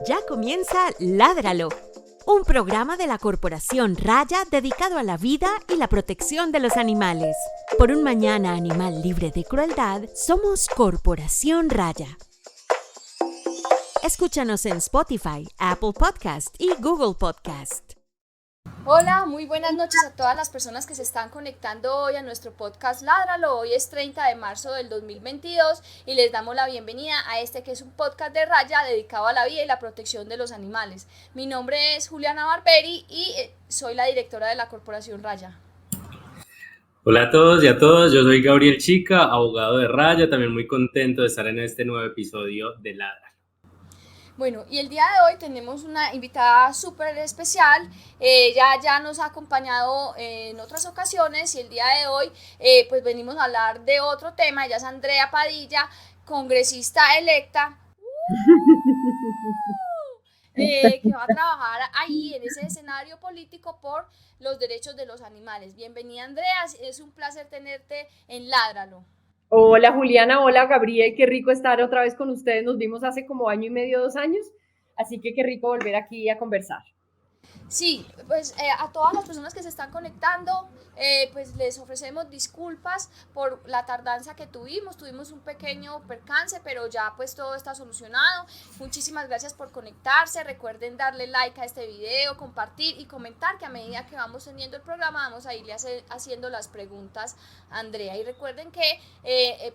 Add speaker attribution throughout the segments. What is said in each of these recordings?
Speaker 1: Ya comienza Ládralo, un programa de la Corporación Raya dedicado a la vida y la protección de los animales. Por un mañana animal libre de crueldad, somos Corporación Raya. Escúchanos en Spotify, Apple Podcast y Google Podcast.
Speaker 2: Hola, muy buenas noches a todas las personas que se están conectando hoy a nuestro podcast Ládralo. Hoy es 30 de marzo del 2022 y les damos la bienvenida a este que es un podcast de Raya dedicado a la vida y la protección de los animales. Mi nombre es Juliana Barberi y soy la directora de la Corporación Raya.
Speaker 3: Hola a todos y a todas, yo soy Gabriel Chica, abogado de Raya, también muy contento de estar en este nuevo episodio de Ladra.
Speaker 2: Bueno, y el día de hoy tenemos una invitada súper especial. Ella ya nos ha acompañado en otras ocasiones y el día de hoy pues venimos a hablar de otro tema. Ella es Andrea Padilla, congresista electa, que va a trabajar ahí en ese escenario político por los derechos de los animales. Bienvenida, Andrea, es un placer tenerte en Ládralo.
Speaker 4: Hola Juliana, hola Gabriel, qué rico estar otra vez con ustedes, nos vimos hace como año y medio, 2 años, así que qué rico volver aquí a conversar.
Speaker 2: Sí, pues a todas las personas que se están conectando, pues les ofrecemos disculpas por la tardanza que tuvimos un pequeño percance, pero ya pues todo está solucionado. Muchísimas gracias por conectarse, recuerden darle like a este video, compartir y comentar, que a medida que vamos teniendo el programa vamos a irle haciendo las preguntas a Andrea. Y recuerden que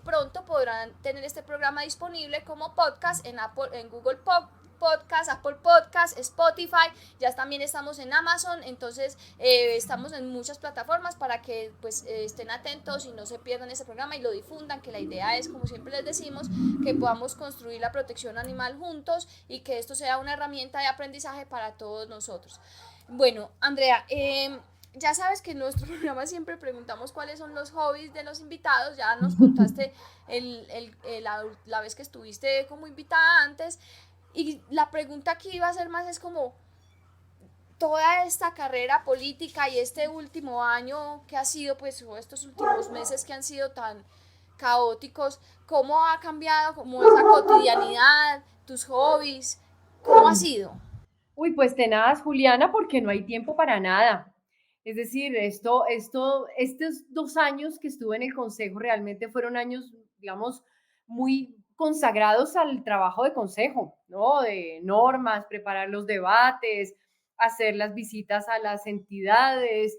Speaker 2: pronto podrán tener este programa disponible como podcast en Google Podcast, Apple Podcast, Spotify, ya también estamos en Amazon, entonces estamos en muchas plataformas para que pues estén atentos y no se pierdan ese programa y lo difundan, que la idea es, como siempre les decimos, que podamos construir la protección animal juntos y que esto sea una herramienta de aprendizaje para todos nosotros. Bueno, Andrea, ya sabes que en nuestro programa siempre preguntamos cuáles son los hobbies de los invitados. Ya nos contaste la vez que estuviste como invitada antes. Y la pregunta que iba a hacer más es como toda esta carrera política y este último año que ha sido, pues, o estos últimos meses que han sido tan caóticos, ¿cómo ha cambiado como esa cotidianidad, tus hobbies? ¿Cómo ha sido?
Speaker 4: Uy, pues tenaz, Juliana, porque no hay tiempo para nada. Es decir, estos 2 años que estuve en el consejo realmente fueron años, digamos, muy consagrados al trabajo de consejo, ¿no? De normas, preparar los debates, hacer las visitas a las entidades,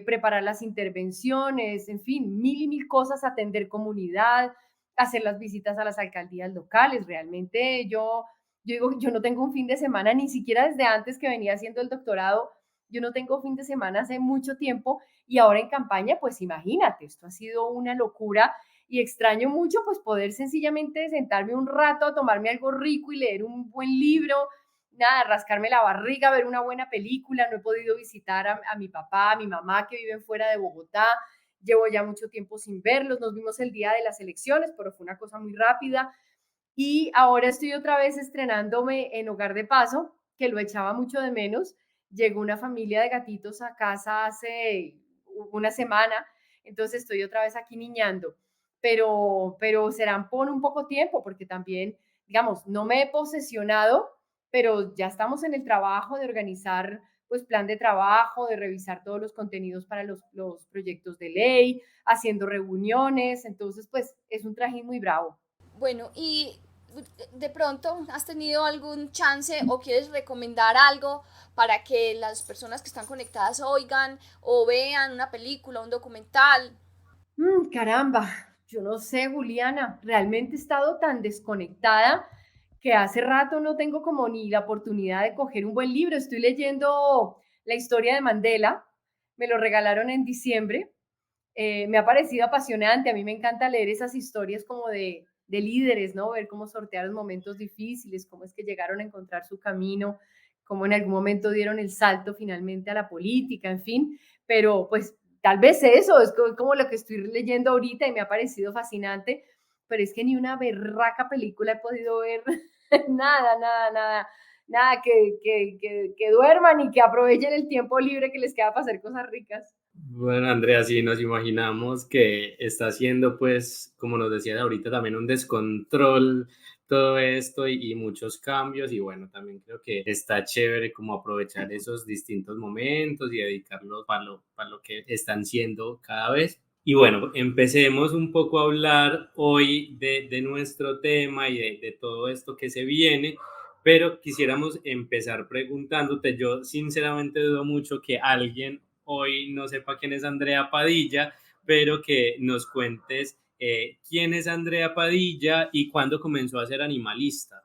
Speaker 4: preparar las intervenciones, en fin, mil y mil cosas, atender comunidad, hacer las visitas a las alcaldías locales. Realmente yo digo, yo no tengo un fin de semana, ni siquiera desde antes que venía haciendo el doctorado, yo no tengo fin de semana hace mucho tiempo y ahora en campaña, pues imagínate, esto ha sido una locura y extraño mucho pues poder sencillamente sentarme un rato a tomarme algo rico y leer un buen libro, nada, rascarme la barriga, ver una buena película. No he podido visitar a mi papá, a mi mamá que viven fuera de Bogotá, llevo ya mucho tiempo sin verlos, nos vimos el día de las elecciones, pero fue una cosa muy rápida. Y ahora estoy otra vez estrenándome en Hogar de Paso, que lo echaba mucho de menos. Llegó una familia de gatitos a casa hace una semana, entonces estoy otra vez aquí niñando. Pero serán por un poco tiempo, porque también, digamos, no me he posesionado, pero ya estamos en el trabajo de organizar pues plan de trabajo, de revisar todos los contenidos para los proyectos de ley, haciendo reuniones, entonces pues es un trajín muy bravo.
Speaker 2: Bueno, y de pronto has tenido algún chance o quieres recomendar algo para que las personas que están conectadas oigan o vean una película, un documental.
Speaker 4: Caramba, yo no sé, Juliana, realmente he estado tan desconectada que hace rato no tengo como ni la oportunidad de coger un buen libro. Estoy leyendo la historia de Mandela, me lo regalaron en diciembre. Me ha parecido apasionante, a mí me encanta leer esas historias como de líderes, ¿no? Ver cómo sortearon momentos difíciles, cómo es que llegaron a encontrar su camino, cómo en algún momento dieron el salto finalmente a la política, en fin, pero pues tal vez eso es como lo que estoy leyendo ahorita y me ha parecido fascinante, pero es que ni una berraca película he podido ver, nada, nada, nada, nada, que duerman y que aprovechen el tiempo libre que les queda para hacer cosas ricas.
Speaker 3: Bueno, Andrea, sí, nos imaginamos que está haciendo, pues, como nos decías ahorita, también un descontrol todo esto y muchos cambios y bueno, también creo que está chévere como aprovechar esos distintos momentos y dedicarlos para lo que están siendo cada vez. Y bueno, empecemos un poco a hablar hoy de nuestro tema y de todo esto que se viene, pero quisiéramos empezar preguntándote, yo sinceramente dudo mucho que alguien hoy no sepa quién es Andrea Padilla, pero que nos cuentes quién es Andrea Padilla y cuándo comenzó a ser animalista.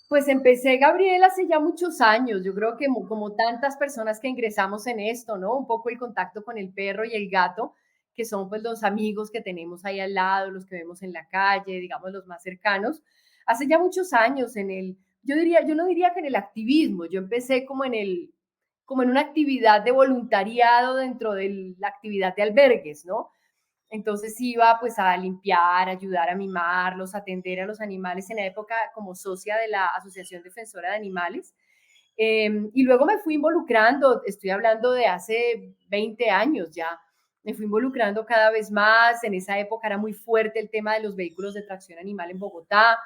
Speaker 4: Pues empecé, Gabriel, hace ya muchos años. Yo creo que como tantas personas que ingresamos en esto, ¿no? Un poco el contacto con el perro y el gato, que son pues los amigos que tenemos ahí al lado, los que vemos en la calle, digamos los más cercanos. Hace ya muchos años yo no diría que en el activismo, yo empecé como en una actividad de voluntariado dentro de la actividad de albergues, ¿no? Entonces iba pues a limpiar, ayudar a mimarlos, atender a los animales en la época como socia de la Asociación Defensora de Animales. Y luego me fui involucrando, estoy hablando de hace 20 años ya, me fui involucrando cada vez más. En esa época era muy fuerte el tema de los vehículos de tracción animal en Bogotá,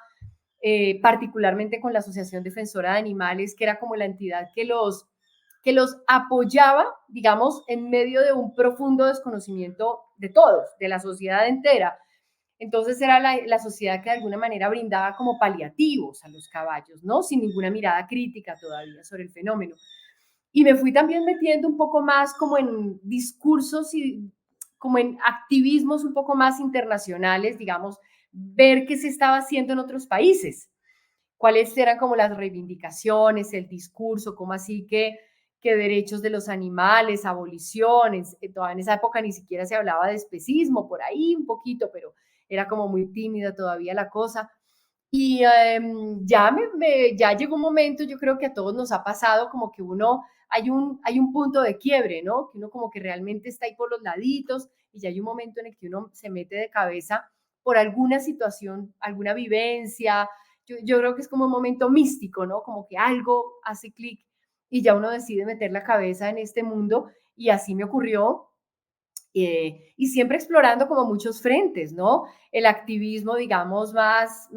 Speaker 4: particularmente con la Asociación Defensora de Animales, que era como la entidad que los apoyaba, digamos, en medio de un profundo desconocimiento de todos, de la sociedad entera. Entonces era la sociedad que de alguna manera brindaba como paliativos a los caballos, ¿no? Sin ninguna mirada crítica todavía sobre el fenómeno. Y me fui también metiendo un poco más como en discursos y como en activismos un poco más internacionales, digamos, ver qué se estaba haciendo en otros países, cuáles eran como las reivindicaciones, el discurso, cómo así que derechos de los animales, aboliciones, todavía en esa época ni siquiera se hablaba de especismo, por ahí un poquito, pero era como muy tímida todavía la cosa. Y ya llegó un momento, yo creo que a todos nos ha pasado como que hay un punto de quiebre, ¿no? Que uno como que realmente está ahí por los laditos y ya hay un momento en el que uno se mete de cabeza por alguna situación, alguna vivencia. Yo creo que es como un momento místico, ¿no? Como que algo hace clic y ya uno decide meter la cabeza en este mundo y así me ocurrió. Y siempre explorando como muchos frentes, ¿no? El activismo, digamos, más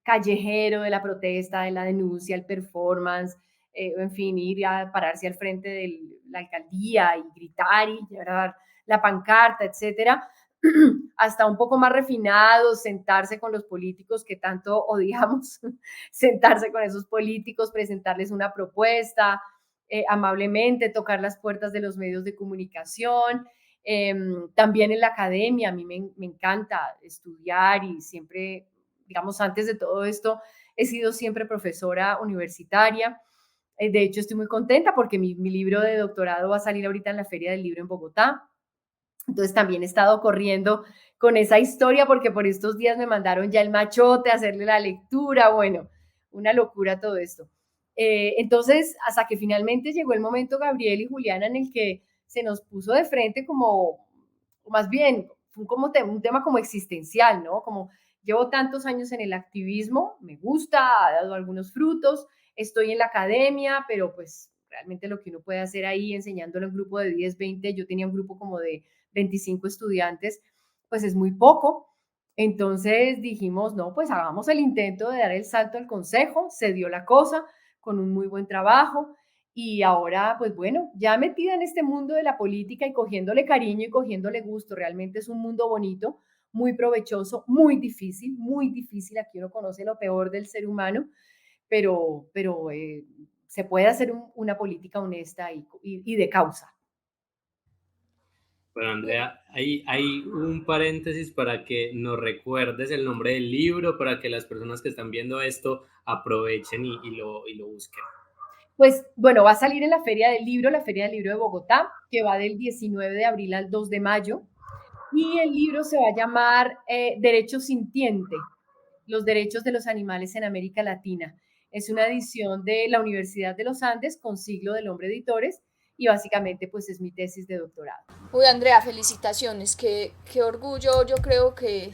Speaker 4: callejero de la protesta, de la denuncia, el performance, en fin, ir a pararse al frente de la alcaldía y gritar y llevar la pancarta, etcétera, hasta un poco más refinado, sentarse con los políticos que tanto odiamos, sentarse con esos políticos, presentarles una propuesta, amablemente tocar las puertas de los medios de comunicación. También en la academia, a mí me encanta estudiar y siempre, digamos, antes de todo esto, he sido siempre profesora universitaria. De hecho, estoy muy contenta porque mi libro de doctorado va a salir ahorita en la Feria del Libro en Bogotá. Entonces también he estado corriendo con esa historia porque por estos días me mandaron ya el machote a hacerle la lectura. Bueno, una locura todo esto. Entonces, hasta que finalmente llegó el momento, Gabriel y Juliana, en el que se nos puso de frente como, más bien, fue como un tema como existencial, ¿no? Como llevo tantos años en el activismo, me gusta, ha dado algunos frutos, estoy en la academia, pero pues realmente lo que uno puede hacer ahí enseñándole a un grupo de 10, 20, yo tenía un grupo como de 25 estudiantes, pues es muy poco. Entonces dijimos, no, pues hagamos el intento de dar el salto al consejo, se dio la cosa con un muy buen trabajo y ahora, pues bueno, ya metida en este mundo de la política y cogiéndole cariño y cogiéndole gusto, realmente es un mundo bonito, muy provechoso, muy difícil, aquí uno conoce lo peor del ser humano, pero se puede hacer una política honesta y de causa.
Speaker 3: Bueno, Andrea, hay un paréntesis para que nos recuerdes el nombre del libro, para que las personas que están viendo esto aprovechen y lo busquen.
Speaker 4: Pues bueno, va a salir en la Feria del Libro de Bogotá, que va del 19 de abril al 2 de mayo. Y el libro se va a llamar Derecho Sintiente, los derechos de los animales en América Latina. Es una edición de la Universidad de los Andes con Siglo del Hombre Editores y básicamente pues es mi tesis de doctorado.
Speaker 2: Uy, Andrea, felicitaciones, qué orgullo, yo creo que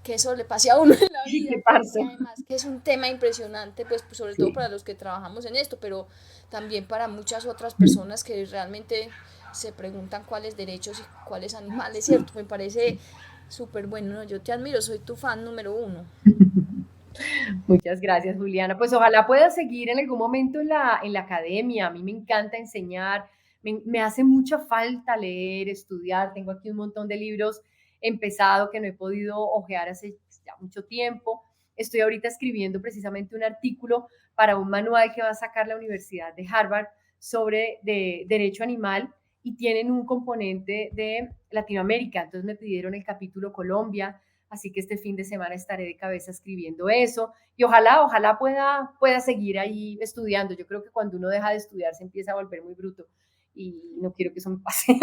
Speaker 2: eso le pase a uno en la vida, y además que es un tema impresionante, pues sobre todo para los que trabajamos en esto, pero también para muchas otras personas que realmente se preguntan cuáles derechos y cuáles animales, ¿cierto? Me parece súper bueno, ¿no? Yo te admiro, soy tu fan número 1.
Speaker 4: Muchas gracias, Juliana. Pues ojalá pueda seguir en algún momento en la academia. A mí me encanta enseñar, me hace mucha falta leer, estudiar. Tengo aquí un montón de libros empezado que no he podido hojear hace ya mucho tiempo. Estoy ahorita escribiendo precisamente un artículo para un manual que va a sacar la Universidad de Harvard sobre derecho animal y tienen un componente de Latinoamérica. Entonces me pidieron el capítulo Colombia, así que este fin de semana estaré de cabeza escribiendo eso y ojalá pueda seguir ahí estudiando. Yo creo que cuando uno deja de estudiar se empieza a volver muy bruto y no quiero que eso me pase.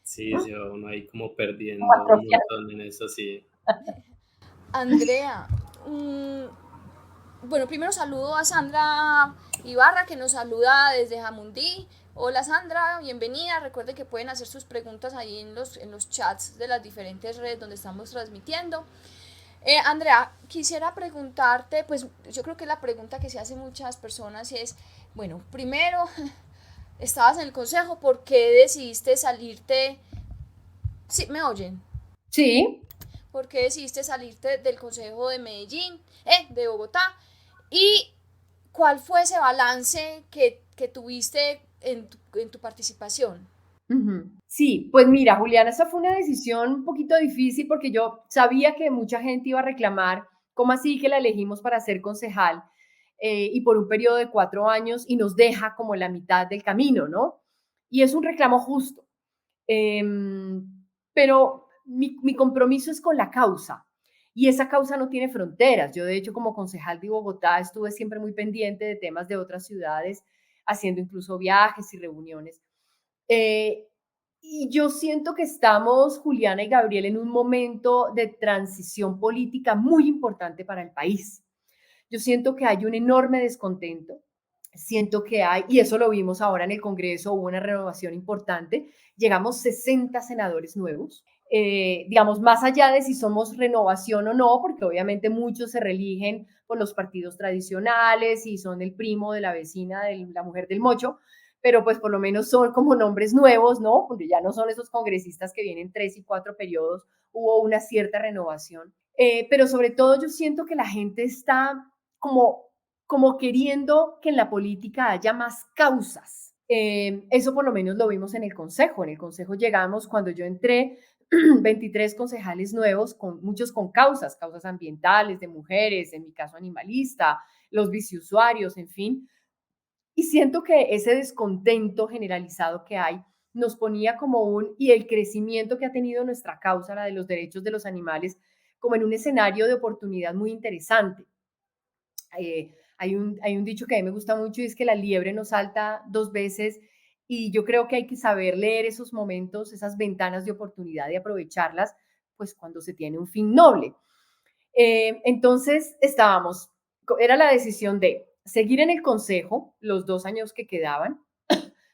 Speaker 3: Sí, se va uno ahí como
Speaker 4: Como
Speaker 3: perdiendo un
Speaker 4: atrofiado.
Speaker 3: montón en eso, sí.
Speaker 2: Andrea, bueno, primero saludo a Sandra Ibarra que nos saluda desde Jamundí. Hola Sandra, bienvenida. Recuerden que pueden hacer sus preguntas ahí en los chats de las diferentes redes donde estamos transmitiendo. Andrea, quisiera preguntarte, pues yo creo que la pregunta que se hace muchas personas es, bueno, primero, estabas en el consejo, ¿por qué decidiste salirte? Sí, ¿me oyen?
Speaker 4: Sí,
Speaker 2: ¿Por qué decidiste salirte del consejo de Medellín, de Bogotá? ¿Y cuál fue ese balance que tuviste en tu participación?
Speaker 4: ujú. Sí, pues mira, Juliana, esa fue una decisión un poquito difícil porque yo sabía que mucha gente iba a reclamar, ¿cómo así que la elegimos para ser concejal? Y por un periodo de 4 años y nos deja como la mitad del camino, ¿no? Y es un reclamo justo. Em, pero mi compromiso es con la causa y esa causa no tiene fronteras. Yo, de hecho, como concejal de Bogotá, estuve siempre muy pendiente de temas de otras ciudades, haciendo incluso viajes y reuniones. Eh, y yo siento que estamos, Juliana y Gabriel, en un momento de transición política muy importante para el país. Yo siento que hay un enorme descontento, siento que hay, y eso lo vimos ahora en el Congreso, hubo una renovación importante, llegamos 60 senadores nuevos, digamos, más allá de si somos renovación o no, porque obviamente muchos se reeligen por los partidos tradicionales y son el primo de la vecina de la mujer del mocho, pero pues por lo menos son como nombres nuevos, ¿no? Porque ya no son esos congresistas que vienen 3 y 4 periodos, hubo una cierta renovación. Pero sobre todo yo siento que la gente está como, como queriendo que en la política haya más causas. Eso por lo menos lo vimos en el Consejo. En el Consejo llegamos cuando yo entré, 23 concejales nuevos, muchos con causas, causas ambientales, de mujeres, en mi caso animalista, los biciusuarios, en fin. Y siento que ese descontento generalizado que hay nos ponía como y el crecimiento que ha tenido nuestra causa, la de los derechos de los animales, como en un escenario de oportunidad muy interesante. Hay un dicho que a mí me gusta mucho y es que la liebre no salta 2 veces y yo creo que hay que saber leer esos momentos, esas ventanas de oportunidad y aprovecharlas, pues cuando se tiene un fin noble. Entonces era la decisión de seguir en el consejo los 2 años que quedaban,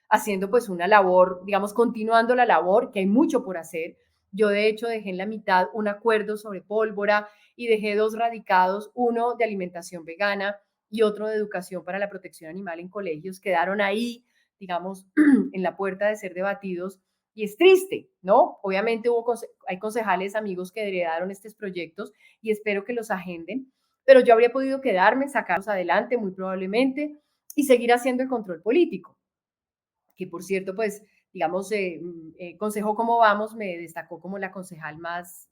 Speaker 4: haciendo pues una labor, digamos, continuando la labor, que hay mucho por hacer. Yo de hecho dejé en la mitad un acuerdo sobre pólvora y dejé 2 radicados, uno de alimentación vegana y otro de educación para la protección animal en colegios. Quedaron ahí, digamos, en la puerta de ser debatidos y es triste, ¿no? Obviamente hay concejales amigos que heredaron estos proyectos y espero que los agenden, pero yo habría podido quedarme, sacarlos adelante muy probablemente y seguir haciendo el control político que por cierto, pues, digamos, Consejo Cómo Vamos me destacó como la concejal más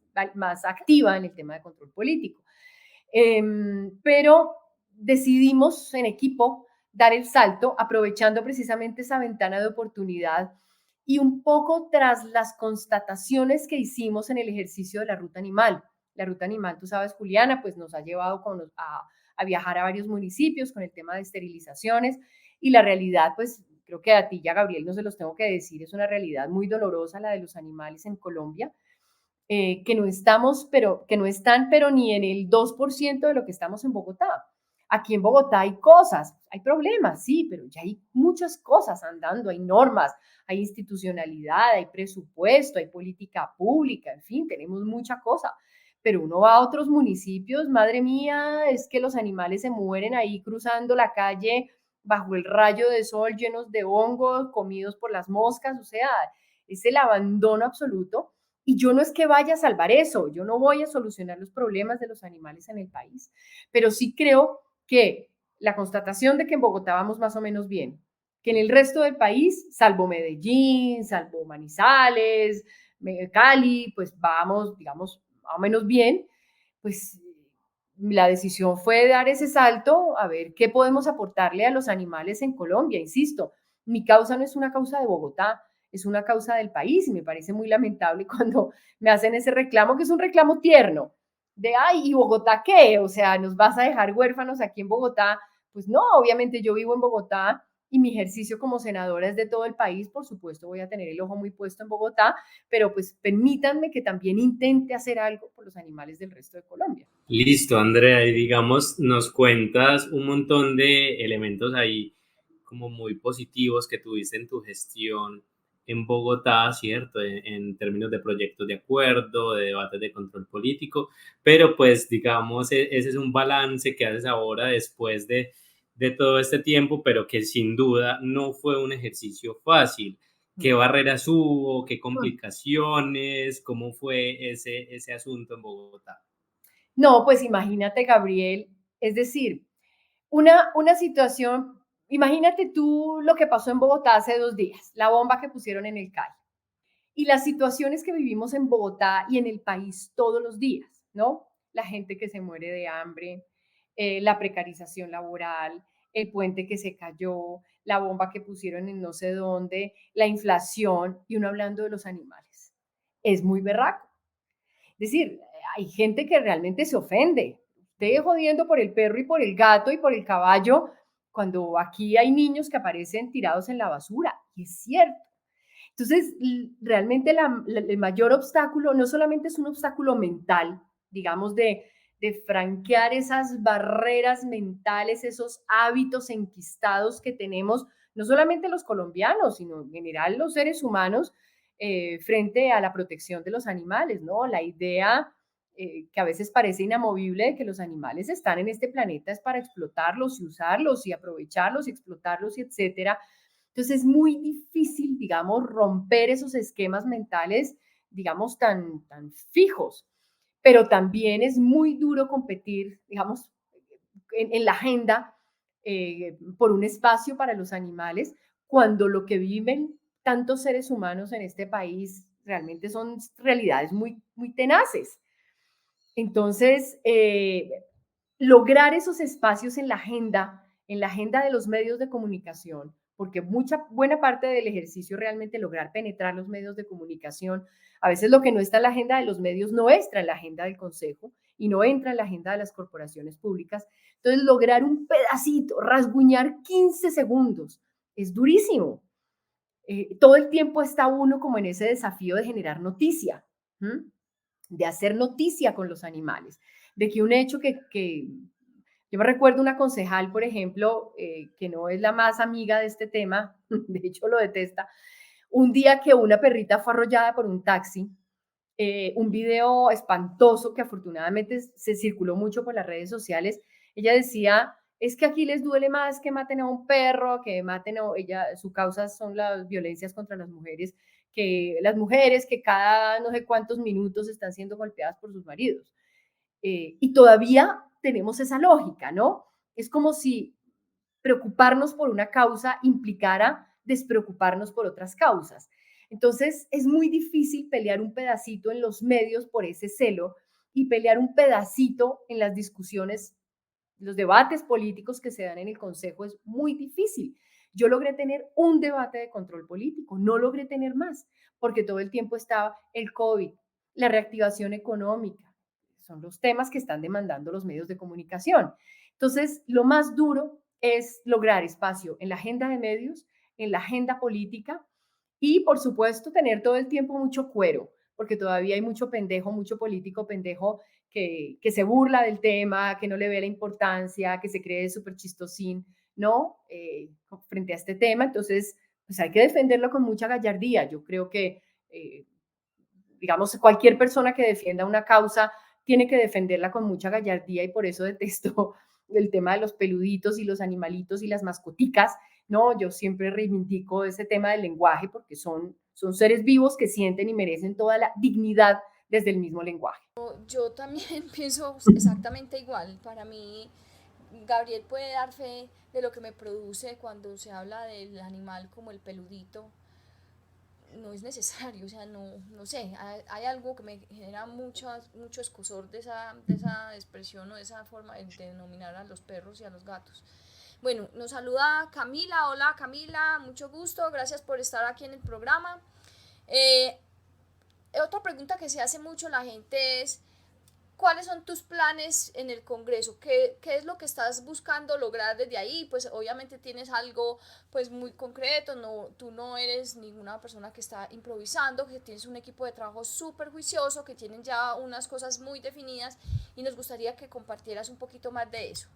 Speaker 4: activa en el tema de control político. Pero decidimos en equipo dar el salto, aprovechando precisamente esa ventana de oportunidad y un poco tras las constataciones que hicimos en el ejercicio de la ruta animal. La ruta animal, tú sabes, Juliana, pues nos ha llevado a viajar a varios municipios con el tema de esterilizaciones y la realidad, pues creo que a ti y a Gabriel no se los tengo que decir, es una realidad muy dolorosa la de los animales en Colombia, que no estamos, que no están, pero ni en el 2% de lo que estamos en Bogotá. Aquí en Bogotá hay cosas, hay problemas, sí, pero ya hay muchas cosas andando, hay normas, hay institucionalidad, hay presupuesto, hay política pública, en fin, tenemos mucha cosa. Pero uno va a otros municipios, madre mía, es que los animales se mueren ahí cruzando la calle bajo el rayo de sol, llenos de hongos, comidos por las moscas, o sea, es el abandono absoluto Y yo no es que vaya a salvar eso, yo no voy a solucionar los problemas de los animales en el país, pero sí creo que la constatación de que en Bogotá vamos más o menos bien, que en el resto del país, salvo Medellín, salvo Manizales, Cali, pues vamos, digamos, más o menos bien, pues la decisión fue dar ese salto a ver qué podemos aportarle a los animales en Colombia. Insisto, mi causa no es una causa de Bogotá, es una causa del país y me parece muy lamentable cuando me hacen ese reclamo, que es un reclamo tierno, de, ay, ¿y Bogotá qué? O sea, ¿nos vas a dejar huérfanos aquí en Bogotá? Pues no, obviamente yo vivo en Bogotá y mi ejercicio como senadora es de todo el país, por supuesto voy a tener el ojo muy puesto en Bogotá, pero pues permítanme que también intente hacer algo por los animales del resto de Colombia.
Speaker 3: Listo, Andrea, y digamos, nos cuentas un montón de elementos ahí como muy positivos que tuviste en tu gestión en Bogotá, ¿cierto? En términos de proyectos de acuerdo, de debates de control político, pero pues digamos, ese es un balance que haces ahora después de todo este tiempo, pero que sin duda no fue un ejercicio fácil. ¿Qué barreras hubo? ¿Qué complicaciones? ¿Cómo fue ese asunto en Bogotá?
Speaker 4: No, pues imagínate, Gabriel, es decir, una situación, imagínate tú lo que pasó en Bogotá hace 2 días, la bomba que pusieron en el CAI y las situaciones que vivimos en Bogotá y en el país todos los días, ¿no? La gente que se muere de hambre, la precarización laboral, el puente que se cayó, la bomba que pusieron en no sé dónde, la inflación y uno hablando de los animales. Es muy berraco. Es decir, hay gente que realmente se ofende. Usted jodiendo por el perro y por el gato y por el caballo, cuando aquí hay niños que aparecen tirados en la basura. Y es cierto. Entonces, realmente el mayor obstáculo no solamente es un obstáculo mental, digamos, de franquear esas barreras mentales, esos hábitos enquistados que tenemos, no solamente los colombianos, sino en general los seres humanos, frente a la protección de los animales, ¿no? La idea que a veces parece inamovible de que los animales están en este planeta es para explotarlos y usarlos y aprovecharlos y explotarlos y etcétera. Entonces es muy difícil, digamos, romper esos esquemas mentales, digamos, tan fijos, pero también es muy duro competir, digamos, en la agenda por un espacio para los animales, cuando lo que viven tantos seres humanos en este país realmente son realidades muy, muy tenaces. Entonces, lograr esos espacios en la agenda de los medios de comunicación, porque buena parte del ejercicio realmente lograr penetrar los medios de comunicación. A veces lo que no está en la agenda de los medios no entra en la agenda del Consejo y no entra en la agenda de las corporaciones públicas. Entonces, lograr un pedacito, rasguñar 15 segundos, es durísimo. Todo el tiempo está uno como en ese desafío de generar noticia, ¿m? De hacer noticia con los animales, de que un hecho que yo me recuerdo una concejal, por ejemplo, que no es la más amiga de este tema, de hecho lo detesta, un día que una perrita fue arrollada por un taxi, un video espantoso que afortunadamente se circuló mucho por las redes sociales. Ella decía, es que aquí les duele más que maten a un perro, que maten a ella, su causa son las violencias contra las mujeres que cada no sé cuántos minutos están siendo golpeadas por sus maridos. Y todavía tenemos esa lógica, ¿no? Es como si preocuparnos por una causa implicara despreocuparnos por otras causas. Entonces, es muy difícil pelear un pedacito en los medios por ese celo y pelear un pedacito en las discusiones, los debates políticos que se dan en el Consejo es muy difícil. Yo logré tener un debate de control político, no logré tener más, porque todo el tiempo estaba el COVID, la reactivación económica, son los temas que están demandando los medios de comunicación. Entonces, lo más duro es lograr espacio en la agenda de medios, en la agenda política y, por supuesto, tener todo el tiempo mucho cuero, porque todavía hay mucho pendejo, mucho político pendejo que se burla del tema, que no le ve la importancia, que se cree súper chistosín, ¿no? Frente a este tema. Entonces, pues hay que defenderlo con mucha gallardía. Yo creo que, digamos, cualquier persona que defienda una causa tiene que defenderla con mucha gallardía y por eso detesto el tema de los peluditos y los animalitos y las mascoticas, ¿no? Yo siempre reivindico ese tema del lenguaje porque son Son seres vivos que sienten y merecen toda la dignidad desde el mismo lenguaje.
Speaker 2: Yo también pienso exactamente igual. Para mí, Gabriel puede dar fe de lo que me produce cuando se habla del animal como el peludito. No es necesario, o sea, no sé, hay algo que me genera mucho escozor de esa expresión o de esa forma de denominar a los perros y a los gatos. Bueno, nos saluda Camila. Hola Camila, mucho gusto, gracias por estar aquí en el programa. Eh, Otra pregunta que se hace mucho la gente es, ¿cuáles son tus planes en el Congreso? ¿Qué es lo que estás buscando lograr desde ahí? Pues obviamente tienes algo pues muy concreto, tú no eres ninguna persona que está improvisando, que tienes un equipo de trabajo súper juicioso, que tienen ya unas cosas muy definidas y nos gustaría que compartieras un poquito más de eso.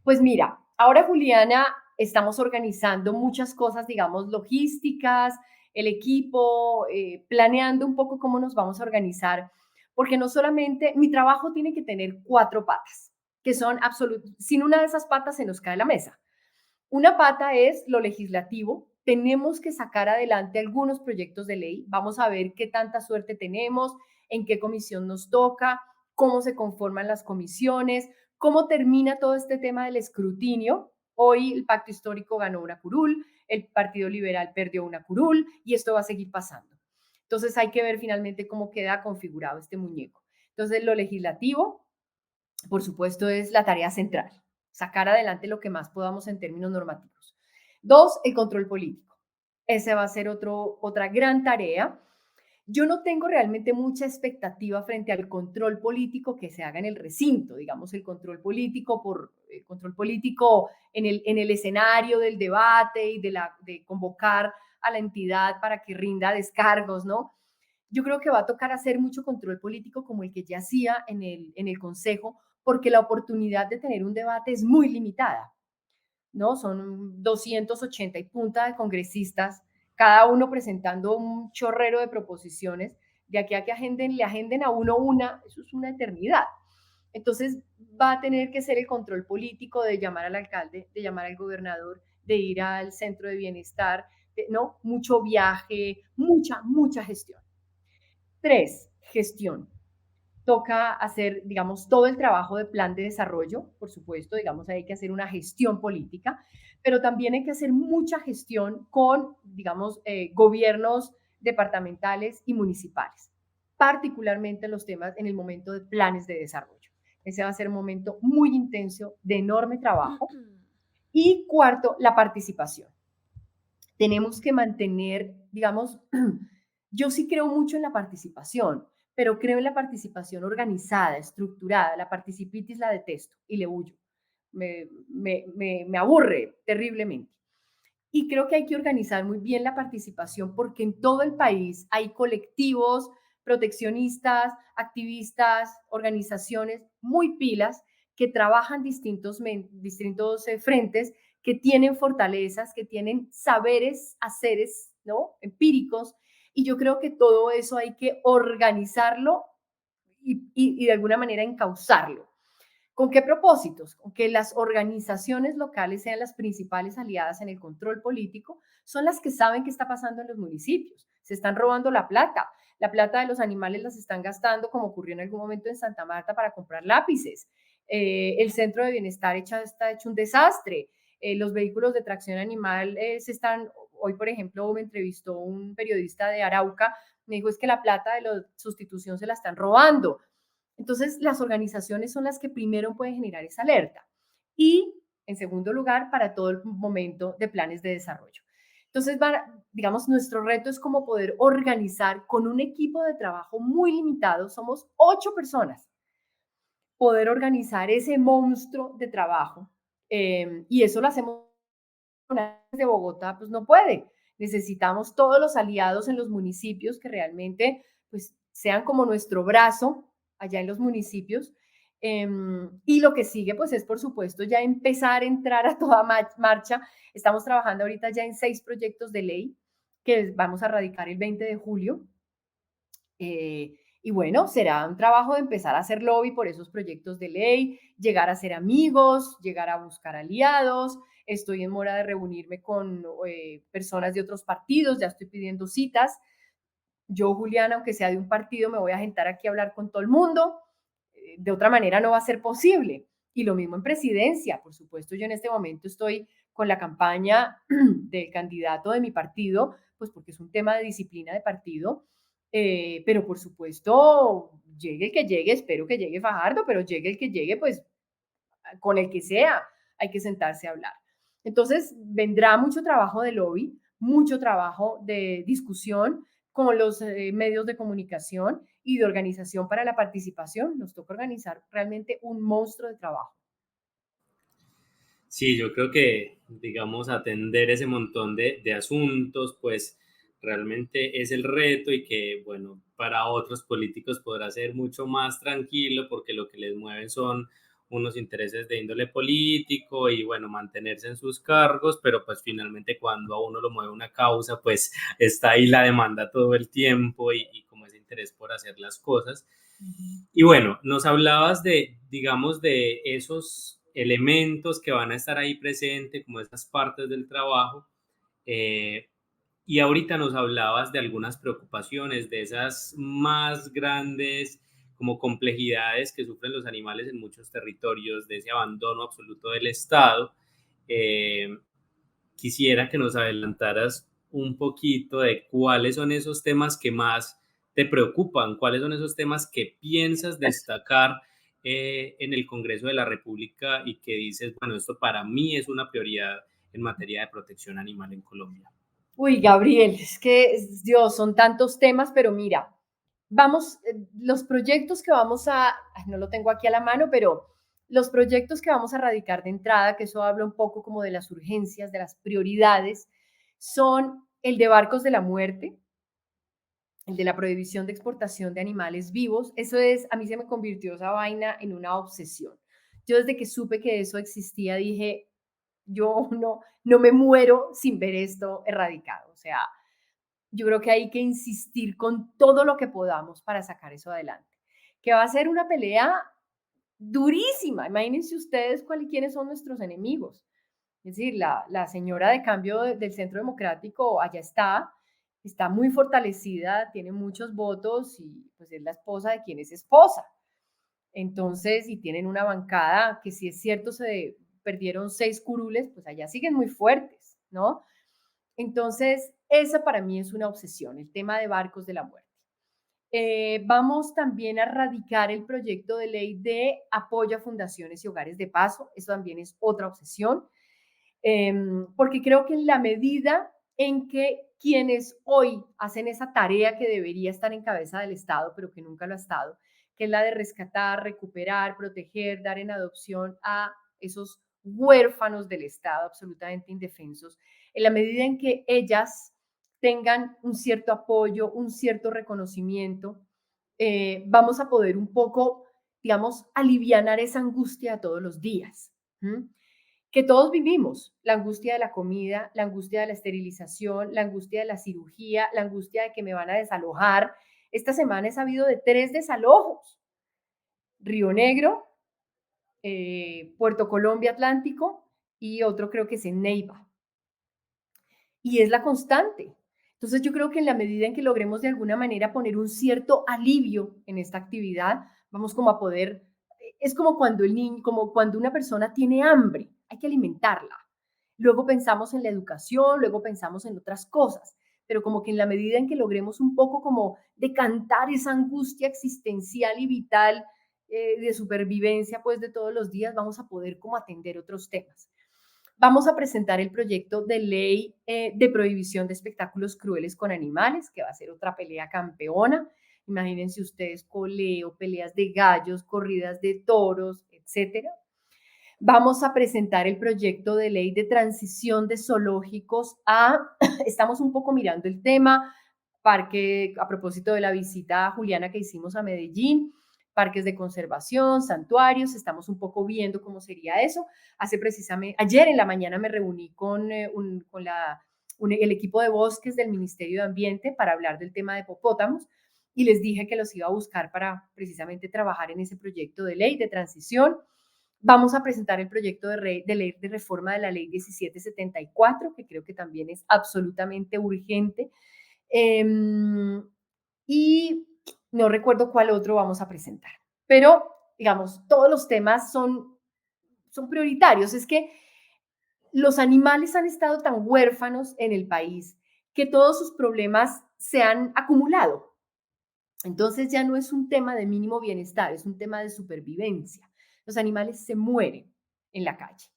Speaker 4: Pues mira, ahora Juliana, estamos organizando muchas cosas, digamos, logísticas, el equipo, planeando un poco cómo nos vamos a organizar, porque no solamente mi trabajo tiene que tener 4 patas, que son absolutas, sin una de esas patas se nos cae la mesa. Una pata es lo legislativo. Tenemos que sacar adelante algunos proyectos de ley. Vamos a ver qué tanta suerte tenemos, en qué comisión nos toca, cómo se conforman las comisiones, cómo termina todo este tema del escrutinio. Hoy el pacto histórico ganó una curul, el Partido Liberal perdió una curul y esto va a seguir pasando. Entonces hay que ver finalmente cómo queda configurado este muñeco. Entonces lo legislativo, por supuesto, es la tarea central, sacar adelante lo que más podamos en términos normativos. 2, el control político. Ese va a ser otra gran tarea. Yo no tengo realmente mucha expectativa frente al control político que se haga en el recinto, digamos, el control político en el escenario del debate y de convocar a la entidad para que rinda descargos, ¿no? Yo creo que va a tocar hacer mucho control político como el que ya hacía en el Consejo, porque la oportunidad de tener un debate es muy limitada, ¿no? Son 280 y punta de congresistas, cada uno presentando un chorrero de proposiciones, de aquí a que le agenden a uno una, eso es una eternidad. Entonces va a tener que ser el control político de llamar al alcalde, de llamar al gobernador, de ir al centro de bienestar, ¿no? Mucho viaje, mucha gestión. 3, gestión. Toca hacer, digamos, todo el trabajo de plan de desarrollo, por supuesto, digamos, hay que hacer una gestión política, pero también hay que hacer mucha gestión con, digamos, gobiernos departamentales y municipales, particularmente los temas en el momento de planes de desarrollo. Ese va a ser un momento muy intenso, de enorme trabajo. Y cuarto, la participación. Tenemos que mantener, digamos, yo sí creo mucho en la participación, pero creo en la participación organizada, estructurada. La participitis la detesto y le huyo. Me aburre terriblemente. Y creo que hay que organizar muy bien la participación porque en todo el país hay colectivos, proteccionistas, activistas, organizaciones muy pilas que trabajan distintos frentes, que tienen fortalezas, que tienen saberes, haceres, ¿no? Empíricos. Y yo creo que todo eso hay que organizarlo y de alguna manera encauzarlo. ¿Con qué propósitos? Con que las organizaciones locales sean las principales aliadas en el control político, son las que saben qué está pasando en los municipios. Se están robando la plata. La plata de los animales las están gastando, como ocurrió en algún momento en Santa Marta, para comprar lápices. El centro de bienestar está hecho un desastre. Los vehículos de tracción animal hoy por ejemplo, me entrevistó un periodista de Arauca, me dijo es que la plata de la sustitución se la están robando. Entonces, las organizaciones son las que primero pueden generar esa alerta. Y, en segundo lugar, para todo el momento de planes de desarrollo. Entonces, digamos, nuestro reto es como poder organizar con un equipo de trabajo muy limitado, somos 8 personas, poder organizar ese monstruo de trabajo. Y eso lo hacemos de Bogotá, pues no puede. Necesitamos todos los aliados en los municipios que realmente pues, sean como nuestro brazo allá en los municipios. Y lo que sigue, pues es por supuesto ya empezar a entrar a toda marcha. Estamos trabajando ahorita ya en 6 proyectos de ley que vamos a radicar el 20 de julio. Y bueno, será un trabajo de empezar a hacer lobby por esos proyectos de ley, llegar a ser amigos, llegar a buscar aliados. Estoy en mora de reunirme con personas de otros partidos, ya estoy pidiendo citas. Yo, Juliana, aunque sea de un partido, me voy a sentar aquí a hablar con todo el mundo. De otra manera no va a ser posible. Y lo mismo en presidencia. Por supuesto, yo en este momento estoy con la campaña del candidato de mi partido, pues porque es un tema de disciplina de partido. Pero por supuesto, llegue el que llegue, espero que llegue Fajardo, pero llegue el que llegue, pues con el que sea, hay que sentarse a hablar. Entonces, vendrá mucho trabajo de lobby, mucho trabajo de discusión con los medios de comunicación y de organización para la participación. Nos toca organizar realmente un monstruo de trabajo.
Speaker 3: Sí, yo creo que, digamos, atender ese montón de asuntos, pues realmente es el reto y que, bueno, para otros políticos podrá ser mucho más tranquilo porque lo que les mueven son unos intereses de índole político y, bueno, mantenerse en sus cargos, pero pues finalmente cuando a uno lo mueve una causa, pues está ahí la demanda todo el tiempo y como ese interés por hacer las cosas. Y bueno, nos hablabas de, digamos, de esos elementos que van a estar ahí presentes, como esas partes del trabajo, eh, y ahorita nos hablabas de algunas preocupaciones, de esas más grandes como complejidades que sufren los animales en muchos territorios, de ese abandono absoluto del Estado. Eh, Quisiera que nos adelantaras un poquito de cuáles son esos temas que más te preocupan, cuáles son esos temas que piensas destacar en el Congreso de la República y que dices, bueno, esto para mí es una prioridad en materia de protección animal en Colombia.
Speaker 4: Uy, Gabriel, es que, Dios, son tantos temas, pero mira, vamos, los proyectos que vamos a, no lo tengo aquí a la mano, pero los proyectos que vamos a radicar de entrada, que eso habla un poco como de las urgencias, de las prioridades, son el de barcos de la muerte, el de la prohibición de exportación de animales vivos. Eso es, a mí se me convirtió esa vaina en una obsesión. Yo desde que supe que eso existía dije, yo no me muero sin ver esto erradicado. O sea, yo creo que hay que insistir con todo lo que podamos para sacar eso adelante. Que va a ser una pelea durísima. Imagínense ustedes quiénes son nuestros enemigos. Es decir, la señora de cambio del Centro Democrático allá está muy fortalecida, tiene muchos votos y pues es la esposa de quien es esposa. Entonces, y tienen una bancada que si es cierto se perdieron 6 curules, pues allá siguen muy fuertes, ¿no? Entonces, esa para mí es una obsesión, el tema de barcos de la muerte. Vamos también a radicar el proyecto de ley de apoyo a fundaciones y hogares de paso. Eso también es otra obsesión, porque creo que en la medida en que quienes hoy hacen esa tarea que debería estar en cabeza del Estado, pero que nunca lo ha estado, que es la de rescatar, recuperar, proteger, dar en adopción a esos huérfanos del Estado absolutamente indefensos, en la medida en que ellas tengan un cierto apoyo, un cierto reconocimiento, vamos a poder un poco, digamos, alivianar esa angustia todos los días. Que todos vivimos, la angustia de la comida, la angustia de la esterilización, la angustia de la cirugía, la angustia de que me van a desalojar. Esta semana he sabido de 3 desalojos: Río Negro, Puerto Colombia Atlántico y otro creo que es en Neiva. Y es la constante. Entonces yo creo que en la medida en que logremos de alguna manera poner un cierto alivio en esta actividad, vamos como a poder, es como cuando el niño, como cuando una persona tiene hambre, hay que alimentarla. Luego pensamos en la educación, luego pensamos en otras cosas, pero como que en la medida en que logremos un poco como decantar esa angustia existencial y vital de supervivencia pues de todos los días, vamos a poder como atender otros temas. Vamos a presentar el proyecto de ley de prohibición de espectáculos crueles con animales, que va a ser otra pelea campeona. Imagínense ustedes coleo, peleas de gallos, corridas de toros, etcétera. Vamos a presentar el proyecto de ley de transición de zoológicos estamos un poco mirando el tema, parque, a propósito de la visita a Juliana que hicimos a Medellín, parques de conservación, santuarios, estamos un poco viendo cómo sería eso. Ayer en la mañana me reuní con el equipo de bosques del Ministerio de Ambiente para hablar del tema de hipopótamos. y les dije que los iba a buscar para precisamente trabajar en ese proyecto de ley de transición. Vamos a presentar el proyecto de ley de reforma de la ley 1774, que creo que también es absolutamente urgente. Y no recuerdo cuál otro vamos a presentar. Pero, digamos, todos los temas son prioritarios. Es que los animales han estado tan huérfanos en el país que todos sus problemas se han acumulado. Entonces ya no es un tema de mínimo bienestar, es un tema de supervivencia. Los animales se mueren en la calle.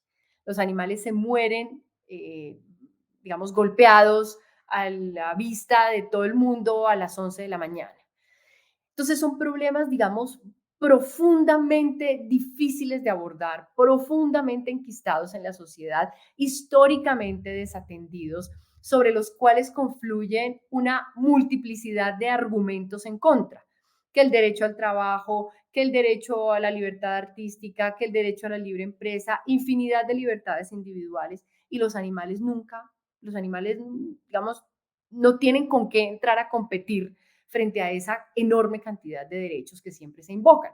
Speaker 4: Los animales se mueren, digamos, golpeados a la vista de todo el mundo a las 11 de la mañana. Entonces son problemas, digamos, profundamente difíciles de abordar, profundamente enquistados en la sociedad, históricamente desatendidos, sobre los cuales confluyen una multiplicidad de argumentos en contra, que el derecho al trabajo, que el derecho a la libertad artística, que el derecho a la libre empresa, infinidad de libertades individuales, y los animales nunca, los animales, digamos, no tienen con qué entrar a competir frente a esa enorme cantidad de derechos que siempre se invocan.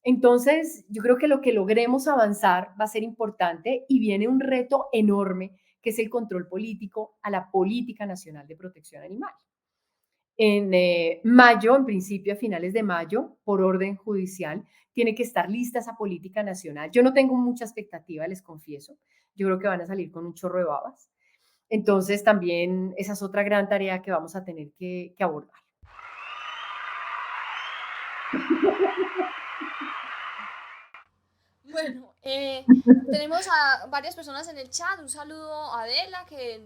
Speaker 4: Entonces, yo creo que lo que logremos avanzar va a ser importante y viene un reto enorme, que es el control político a la Política Nacional de Protección Animal. En mayo, en principio a finales de mayo, por orden judicial, tiene que estar lista esa política nacional. Yo no tengo mucha expectativa, les confieso. Yo creo que van a salir con un chorro de babas. Entonces, también esa es otra gran tarea que vamos a tener que abordar.
Speaker 2: Bueno, tenemos a varias personas en el chat. Un saludo a Adela, que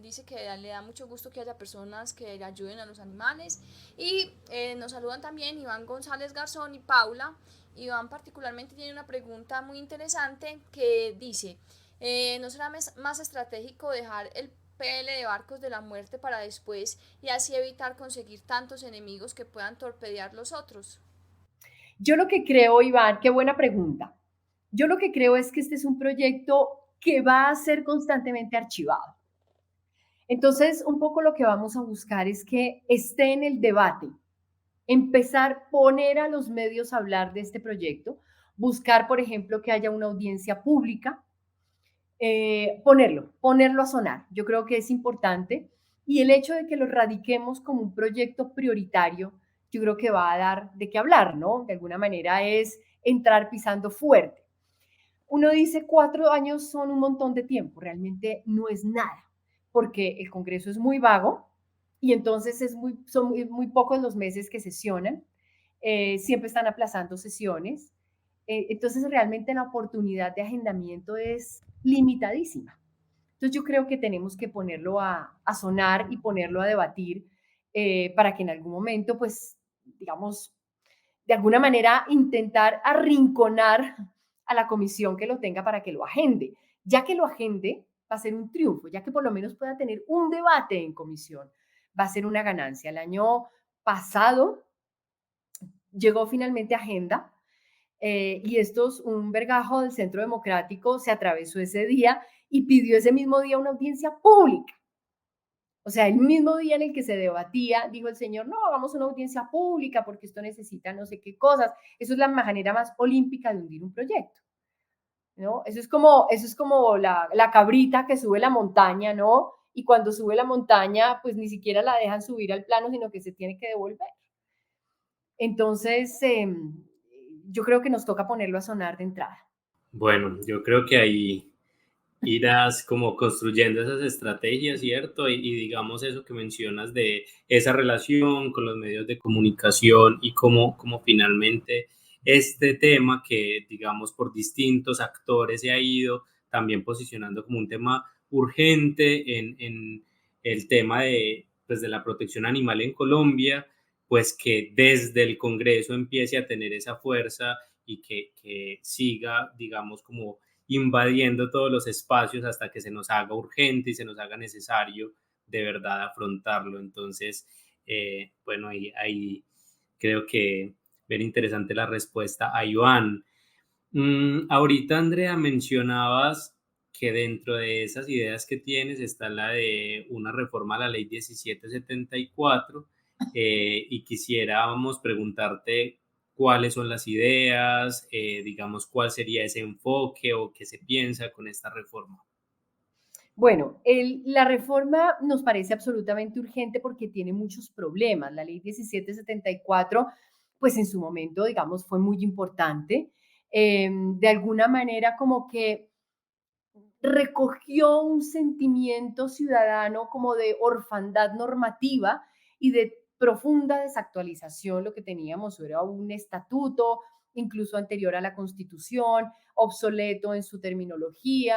Speaker 2: dice que le da mucho gusto que haya personas que le ayuden a los animales. Y nos saludan también Iván González Garzón y Paula. Iván particularmente tiene una pregunta muy interesante que dice, ¿no será más estratégico dejar el PL de barcos de la muerte para después y así evitar conseguir tantos enemigos que puedan torpedear los otros?
Speaker 4: Yo lo que creo, Iván, qué buena pregunta. Yo lo que creo es que este es un proyecto que va a ser constantemente archivado. Entonces, un poco lo que vamos a buscar es que esté en el debate, empezar, poner a los medios a hablar de este proyecto, buscar, por ejemplo, que haya una audiencia pública, ponerlo a sonar. Yo creo que es importante. Y el hecho de que lo radiquemos como un proyecto prioritario, yo creo que va a dar de qué hablar, ¿no? De alguna manera es entrar pisando fuerte. Uno dice 4 años son un montón de tiempo, realmente no es nada, porque el Congreso es muy vago y entonces son muy pocos los meses que sesionan, siempre están aplazando sesiones, entonces realmente la oportunidad de agendamiento es limitadísima. Entonces yo creo que tenemos que ponerlo a sonar y ponerlo a debatir para que en algún momento, pues, digamos, de alguna manera intentar arrinconar a la comisión que lo tenga para que lo agende. Ya que lo agende, va a ser un triunfo, ya que por lo menos pueda tener un debate en comisión, va a ser una ganancia. El año pasado llegó finalmente agenda y un vergajo del Centro Democrático se atravesó ese día y pidió ese mismo día una audiencia pública. O sea, el mismo día en el que se debatía, dijo el señor, no, hagamos una audiencia pública porque esto necesita no sé qué cosas. Eso es la manera más olímpica de hundir un proyecto, ¿no? Eso es como la cabrita que sube la montaña, ¿no? Y cuando sube la montaña, pues ni siquiera la dejan subir al plano, sino que se tiene que devolver. Entonces, yo creo que nos toca ponerlo a sonar de entrada.
Speaker 3: Bueno, yo creo que ahí irás como construyendo esas estrategias, ¿cierto? Y digamos eso que mencionas de esa relación con los medios de comunicación y cómo finalmente este tema que, digamos, por distintos actores se ha ido también posicionando como un tema urgente en el tema de, pues, de la protección animal en Colombia, pues que desde el Congreso empiece a tener esa fuerza y que siga, digamos, como invadiendo todos los espacios hasta que se nos haga urgente y se nos haga necesario de verdad afrontarlo. Entonces, bueno, ahí creo que ver interesante la respuesta a Iván. Ahorita, Andrea, mencionabas que dentro de esas ideas que tienes está la de una reforma a la ley 1774 y quisiéramos preguntarte cuáles son las ideas, digamos, cuál sería ese enfoque o qué se piensa con esta reforma.
Speaker 4: Bueno, la reforma nos parece absolutamente urgente porque tiene muchos problemas. La ley 1774, pues en su momento, digamos, fue muy importante. De alguna manera, como que recogió un sentimiento ciudadano como de orfandad normativa y de profunda desactualización. Lo que teníamos era un estatuto, incluso anterior a la Constitución, obsoleto en su terminología,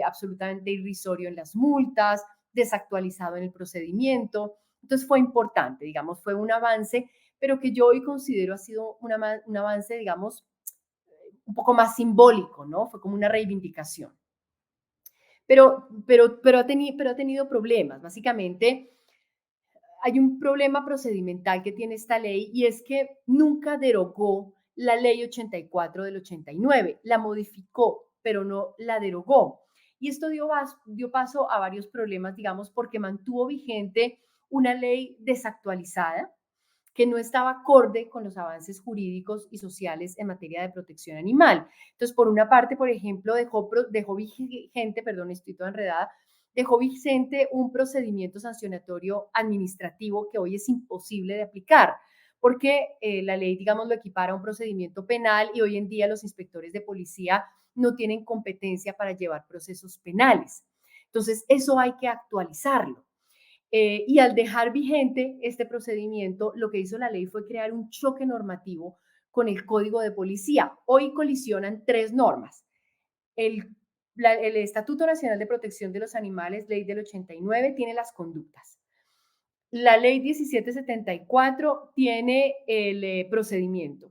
Speaker 4: absolutamente irrisorio en las multas, desactualizado en el procedimiento. Entonces fue importante, digamos, fue un avance, pero que yo hoy considero ha sido un avance, digamos, un poco más simbólico, ¿no? Fue como una reivindicación. Pero ha tenido problemas. Básicamente, hay un problema procedimental que tiene esta ley y es que nunca derogó la ley 84 del 89, la modificó, pero no la derogó. Y esto dio paso a varios problemas, digamos, porque mantuvo vigente una ley desactualizada, que no estaba acorde con los avances jurídicos y sociales en materia de protección animal. Entonces, por una parte, por ejemplo, dejó vigente, perdón, estoy toda enredada, dejó vigente un procedimiento sancionatorio administrativo que hoy es imposible de aplicar, porque la ley, digamos, lo equipara a un procedimiento penal y hoy en día los inspectores de policía no tienen competencia para llevar procesos penales. Entonces, eso hay que actualizarlo. Y al dejar vigente este procedimiento, lo que hizo la ley fue crear un choque normativo con el Código de Policía. Hoy colisionan tres normas. El, el Estatuto Nacional de Protección de los Animales, ley del 89, tiene las conductas. La ley 1774 tiene el procedimiento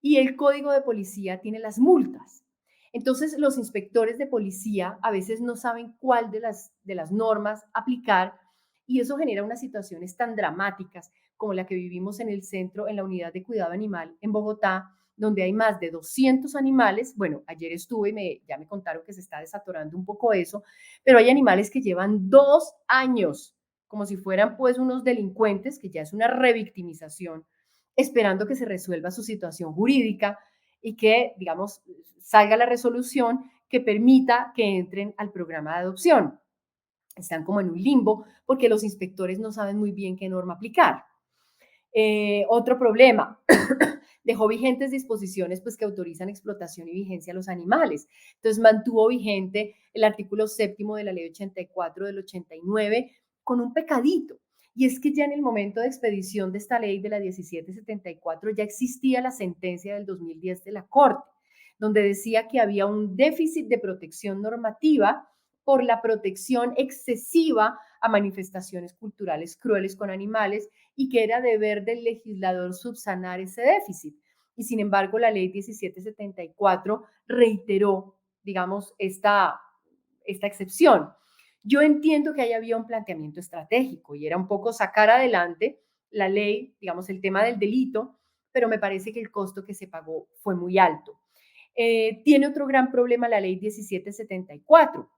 Speaker 4: y el Código de Policía tiene las multas. Entonces, los inspectores de policía a veces no saben cuál de las normas aplicar y eso genera unas situaciones tan dramáticas como la que vivimos en el centro, en la unidad de cuidado animal en Bogotá, donde hay más de 200 animales. Bueno, ayer estuve y ya me contaron que se está desatorando un poco eso, pero hay animales que llevan 2 años, como si fueran pues unos delincuentes, que ya es una revictimización, esperando que se resuelva su situación jurídica y que, digamos, salga la resolución que permita que entren al programa de adopción. Están como en un limbo porque los inspectores no saben muy bien qué norma aplicar. Otro problema, dejó vigentes disposiciones pues, que autorizan explotación y vigencia a los animales. Entonces mantuvo vigente el artículo 7º de la ley 84 del 89 con un pecadito. Y es que ya en el momento de expedición de esta ley de la 1774 ya existía la sentencia del 2010 de la Corte, donde decía que había un déficit de protección normativa por la protección excesiva a manifestaciones culturales crueles con animales y que era deber del legislador subsanar ese déficit. Y sin embargo, la ley 1774 reiteró, digamos, esta excepción. Yo entiendo que ahí había un planteamiento estratégico y era un poco sacar adelante la ley, digamos, el tema del delito, pero me parece que el costo que se pagó fue muy alto. Tiene otro gran problema la ley 1774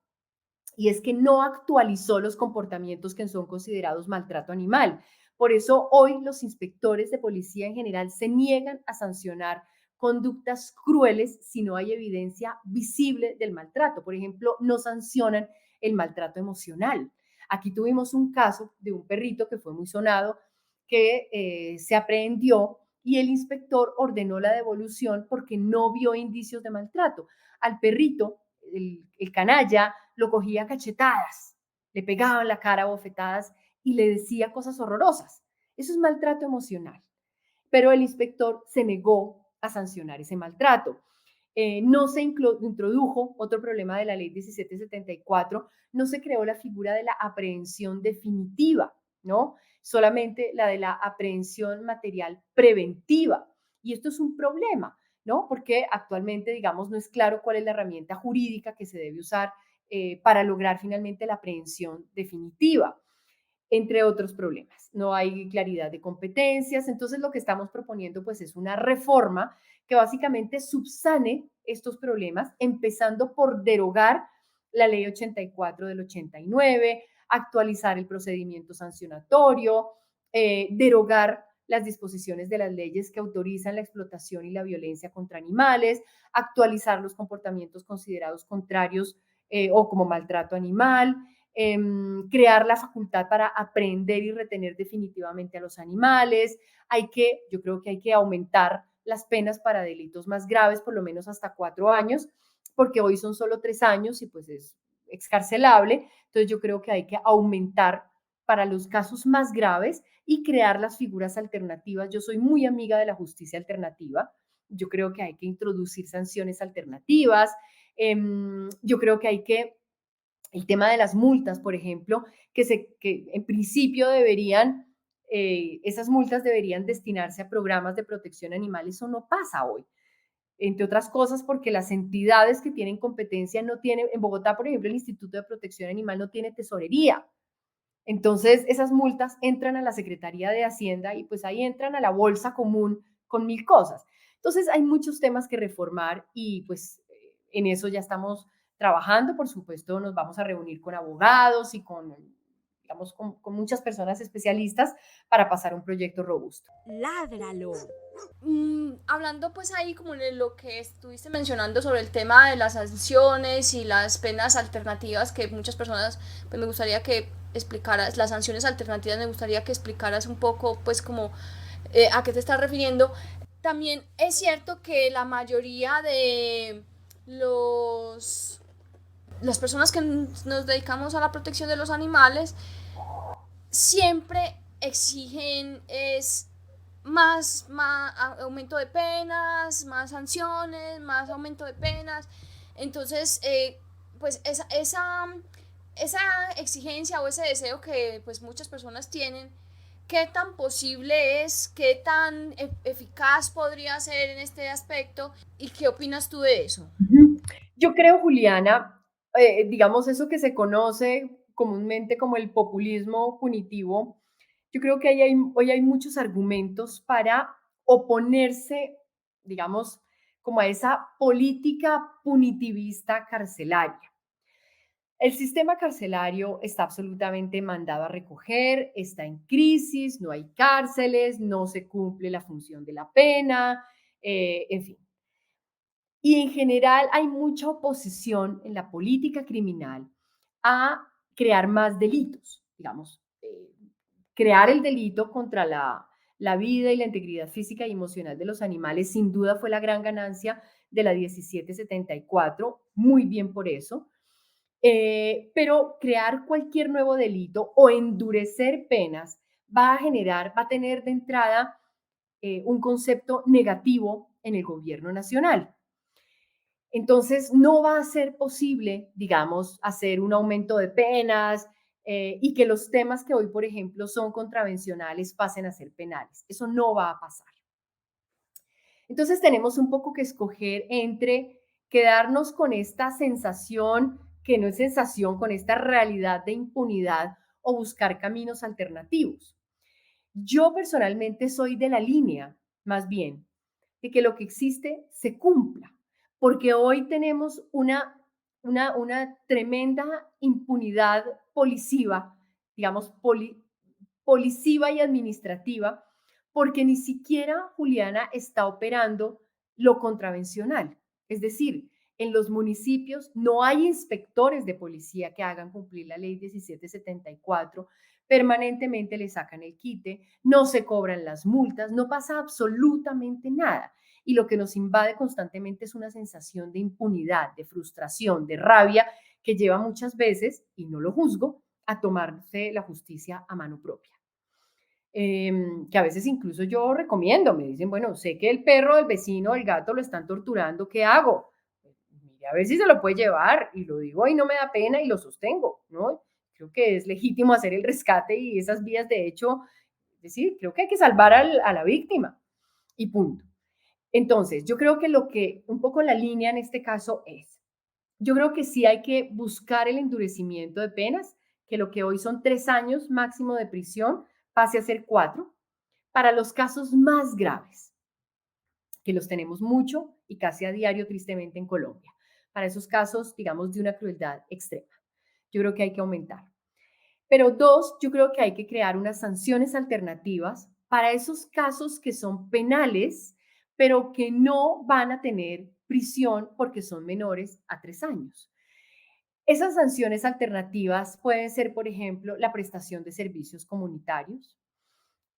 Speaker 4: y es que no actualizó los comportamientos que son considerados maltrato animal. Por eso hoy los inspectores de policía en general se niegan a sancionar conductas crueles si no hay evidencia visible del maltrato. Por ejemplo, no sancionan el maltrato emocional. Aquí tuvimos un caso de un perrito que fue muy sonado, que se aprehendió y el inspector ordenó la devolución porque no vio indicios de maltrato. Al perrito, el canalla, lo cogía a cachetadas, le pegaba en la cara a bofetadas y le decía cosas horrorosas. Eso es maltrato emocional. Pero el inspector se negó a sancionar ese maltrato. No se introdujo, otro problema de la ley 1774, no se creó la figura de la aprehensión definitiva, ¿no? Solamente la de la aprehensión material preventiva. Y esto es un problema, ¿no? Porque actualmente, digamos, no es claro cuál es la herramienta jurídica que se debe usar para lograr finalmente la aprehensión definitiva, entre otros problemas. No hay claridad de competencias, entonces lo que estamos proponiendo pues es una reforma que básicamente subsane estos problemas, empezando por derogar la ley 84 del 89, actualizar el procedimiento sancionatorio, derogar las disposiciones de las leyes que autorizan la explotación y la violencia contra animales, actualizar los comportamientos considerados contrarios o como maltrato animal, crear la facultad para aprender y retener definitivamente a los animales. Yo creo que hay que aumentar las penas para delitos más graves, por lo menos hasta 4 años, porque hoy son solo 3 años y pues es excarcelable. Entonces yo creo que hay que aumentar para los casos más graves y crear las figuras alternativas. Yo soy muy amiga de la justicia alternativa. Yo creo que hay que introducir sanciones alternativas. Yo creo que el tema de las multas, por ejemplo, que en principio esas multas deberían destinarse a programas de protección animal. Eso no pasa hoy. Entre otras cosas, porque las entidades que tienen competencia no tienen, en Bogotá, por ejemplo, el Instituto de Protección Animal no tiene tesorería. Entonces, esas multas entran a la Secretaría de Hacienda y pues ahí entran a la bolsa común con 1000 cosas. Entonces, hay muchos temas que reformar y pues en eso ya estamos trabajando. Por supuesto, nos vamos a reunir con abogados y digamos, con muchas personas especialistas para pasar un proyecto robusto.
Speaker 1: Ládralo.
Speaker 2: Hablando pues ahí como de lo que estuviste mencionando sobre el tema de las sanciones y las penas alternativas que muchas personas, pues me gustaría que explicaras, las sanciones alternativas, me gustaría que explicaras un poco pues como a qué te estás refiriendo. También es cierto que la mayoría de las personas que nos dedicamos a la protección de los animales siempre exigen más aumento de penas, más sanciones, más aumento de penas. Entonces, pues esa exigencia o ese deseo que pues muchas personas tienen, ¿qué tan posible es? ¿Qué tan eficaz podría ser en este aspecto? ¿Y qué opinas tú de eso?
Speaker 4: Yo creo, Juliana, digamos eso que se conoce comúnmente como el populismo punitivo. Yo creo que hoy hay muchos argumentos para oponerse, digamos, como a esa política punitivista carcelaria. El sistema carcelario está absolutamente mandado a recoger, está en crisis, no hay cárceles, no se cumple la función de la pena, en fin. Y en general hay mucha oposición en la política criminal a crear más delitos, digamos, crear el delito contra la vida y la integridad física y emocional de los animales, sin duda fue la gran ganancia de la 1774, muy bien por eso. Pero crear cualquier nuevo delito o endurecer penas va a tener de entrada un concepto negativo en el gobierno nacional. Entonces, no va a ser posible, digamos, hacer un aumento de penas y que los temas que hoy, por ejemplo, son contravencionales pasen a ser penales. Eso no va a pasar. Entonces, tenemos un poco que escoger entre quedarnos con esta sensación, que no es sensación, con esta realidad de impunidad o buscar caminos alternativos. Yo personalmente soy de la línea, más bien, de que lo que existe se cumpla, porque hoy tenemos una tremenda impunidad policiva, digamos, policiva y administrativa, porque ni siquiera Juliana está operando lo contravencional. Es decir, en los municipios no hay inspectores de policía que hagan cumplir la ley 1774, permanentemente le sacan el quite, no se cobran las multas, no pasa absolutamente nada. Y lo que nos invade constantemente es una sensación de impunidad, de frustración, de rabia, que lleva muchas veces, y no lo juzgo, a tomarse la justicia a mano propia. Que a veces incluso yo recomiendo, me dicen, bueno, sé que el perro del vecino, el gato lo están torturando, ¿qué hago? Mire, a ver si se lo puede llevar, y lo digo y no me da pena y lo sostengo, ¿no? Creo que es legítimo hacer el rescate y esas vías de hecho, es decir, creo que hay que salvar a la víctima y punto. Entonces, yo creo que un poco la línea en este caso yo creo que sí hay que buscar el endurecimiento de penas, que lo que hoy son 3 años máximo de prisión pase a ser 4, para los casos más graves, que los tenemos mucho y casi a diario tristemente en Colombia. Para esos casos, digamos, de una crueldad extrema. Yo creo que hay que aumentar. Pero dos, yo creo que hay que crear unas sanciones alternativas para esos casos que son penales, pero que no van a tener prisión porque son menores a 3 años. Esas sanciones alternativas pueden ser, por ejemplo, la prestación de servicios comunitarios,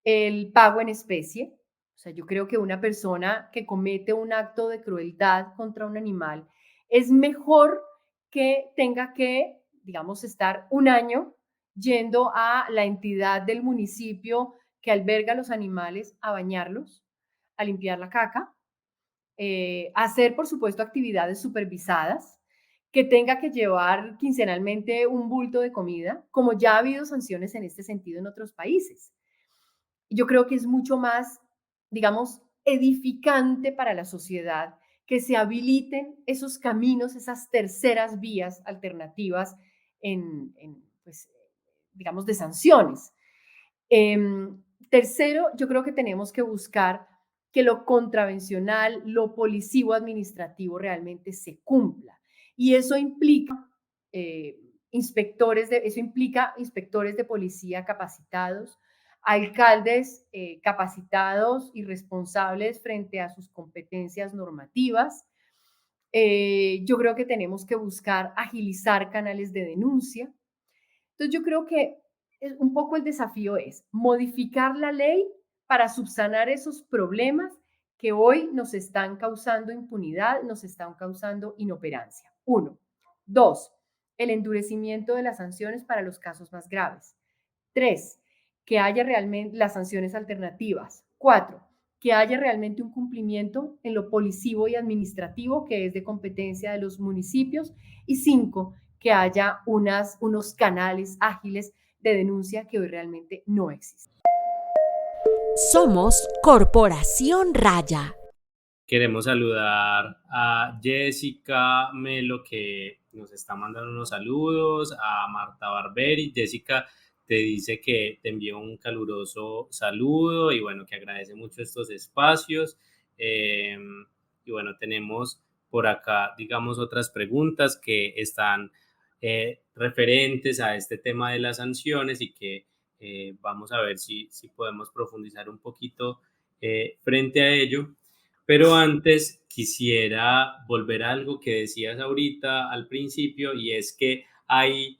Speaker 4: el pago en especie. O sea, yo creo que una persona que comete un acto de crueldad contra un animal es mejor que tenga que, digamos, estar un año yendo a la entidad del municipio que alberga a los animales a bañarlos, a limpiar la caca, hacer, por supuesto, actividades supervisadas, que tenga que llevar quincenalmente un bulto de comida, como ya ha habido sanciones en este sentido en otros países. Yo creo que es mucho más, digamos, edificante para la sociedad que se habiliten esos caminos, esas terceras vías alternativas pues, digamos, de sanciones. Tercero, yo creo que tenemos que buscar que lo contravencional, lo policivo administrativo realmente se cumpla. Y eso implica inspectores de policía capacitados, alcaldes capacitados y responsables frente a sus competencias normativas. Yo creo que tenemos que buscar agilizar canales de denuncia. Entonces yo creo que un poco el desafío es modificar la ley para subsanar esos problemas que hoy nos están causando impunidad, nos están causando inoperancia. Uno. Dos, el endurecimiento de las sanciones para los casos más graves. Tres, que haya realmente las sanciones alternativas. Cuatro, que haya realmente un cumplimiento en lo policivo y administrativo que es de competencia de los municipios. Y cinco, que haya unos canales ágiles de denuncia que hoy realmente no existen.
Speaker 1: Somos Corporación Raya.
Speaker 3: Queremos saludar a Jessica Melo, que nos está mandando unos saludos, a Marta Barberi. Jessica te dice que te envió un caluroso saludo y bueno, que agradece mucho estos espacios. Y bueno, tenemos por acá, digamos, otras preguntas que están referentes a este tema de las sanciones y que vamos a ver si podemos profundizar un poquito frente a ello. Pero antes quisiera volver a algo que decías ahorita al principio, y es que hay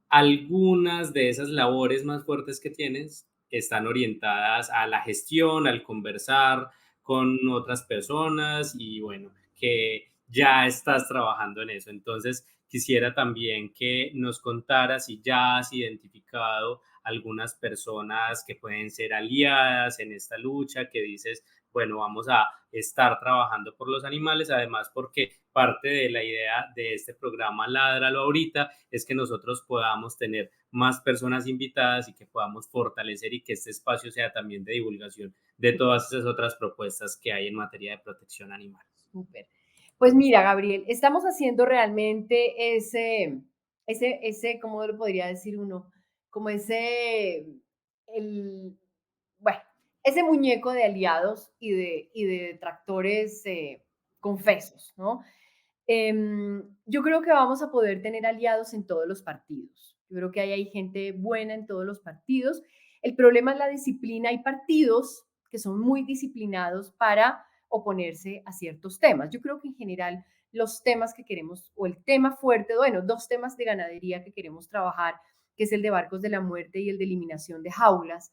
Speaker 3: algunas de esas labores más fuertes que tienes están orientadas a la gestión, al conversar con otras personas y bueno, que ya estás trabajando en eso. Entonces, quisiera también que nos contaras si ya has identificado algunas personas que pueden ser aliadas en esta lucha, que dices, bueno, vamos a estar trabajando por los animales, además porque parte de la idea de este programa Ládralo ahorita es que nosotros podamos tener más personas invitadas y que podamos fortalecer y que este espacio sea también de divulgación de todas esas otras propuestas que hay en materia de protección animal.
Speaker 4: Súper. Pues mira, Gabriel, estamos haciendo realmente ¿cómo lo podría decir uno? Como bueno, ese muñeco de aliados y de detractores confesos, ¿no? Yo creo que vamos a poder tener aliados en todos los partidos. Yo creo que hay gente buena en todos los partidos. El problema es la disciplina. Hay partidos que son muy disciplinados para oponerse a ciertos temas. Yo creo que en general los temas que queremos, o el tema fuerte, bueno, dos temas de ganadería que queremos trabajar, que es el de barcos de la muerte y el de eliminación de jaulas,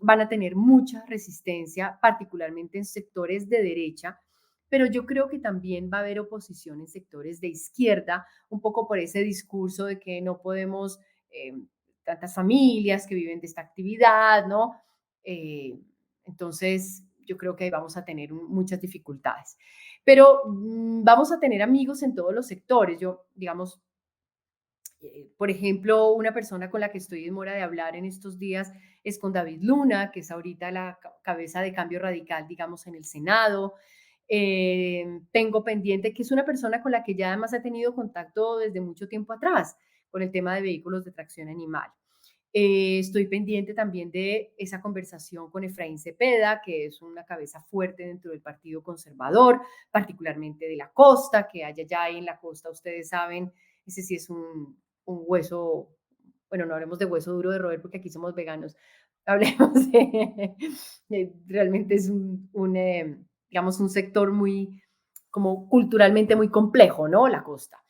Speaker 4: van a tener mucha resistencia, particularmente en sectores de derecha, pero yo creo que también va a haber oposición en sectores de izquierda, un poco por ese discurso de que no podemos, tantas familias que viven de esta actividad, ¿no? Entonces, yo creo que ahí vamos a tener muchas dificultades. Pero vamos a tener amigos en todos los sectores. Yo, digamos, por ejemplo, una persona con la que estoy en mora de hablar en estos días es con David Luna, que es ahorita la cabeza de Cambio Radical, digamos, en el Senado. Tengo pendiente, que es una persona con la que ya además he tenido contacto desde mucho tiempo atrás, con el tema de vehículos de tracción animal. Estoy pendiente también de esa conversación con Efraín Cepeda, que es una cabeza fuerte dentro del Partido Conservador, particularmente de la costa, que allá en la costa, ustedes saben, ese sí es un hueso bueno, no hablemos de hueso duro de roer porque aquí somos veganos, hablemos realmente es digamos, un sector muy, como culturalmente muy complejo, ¿no? La costa.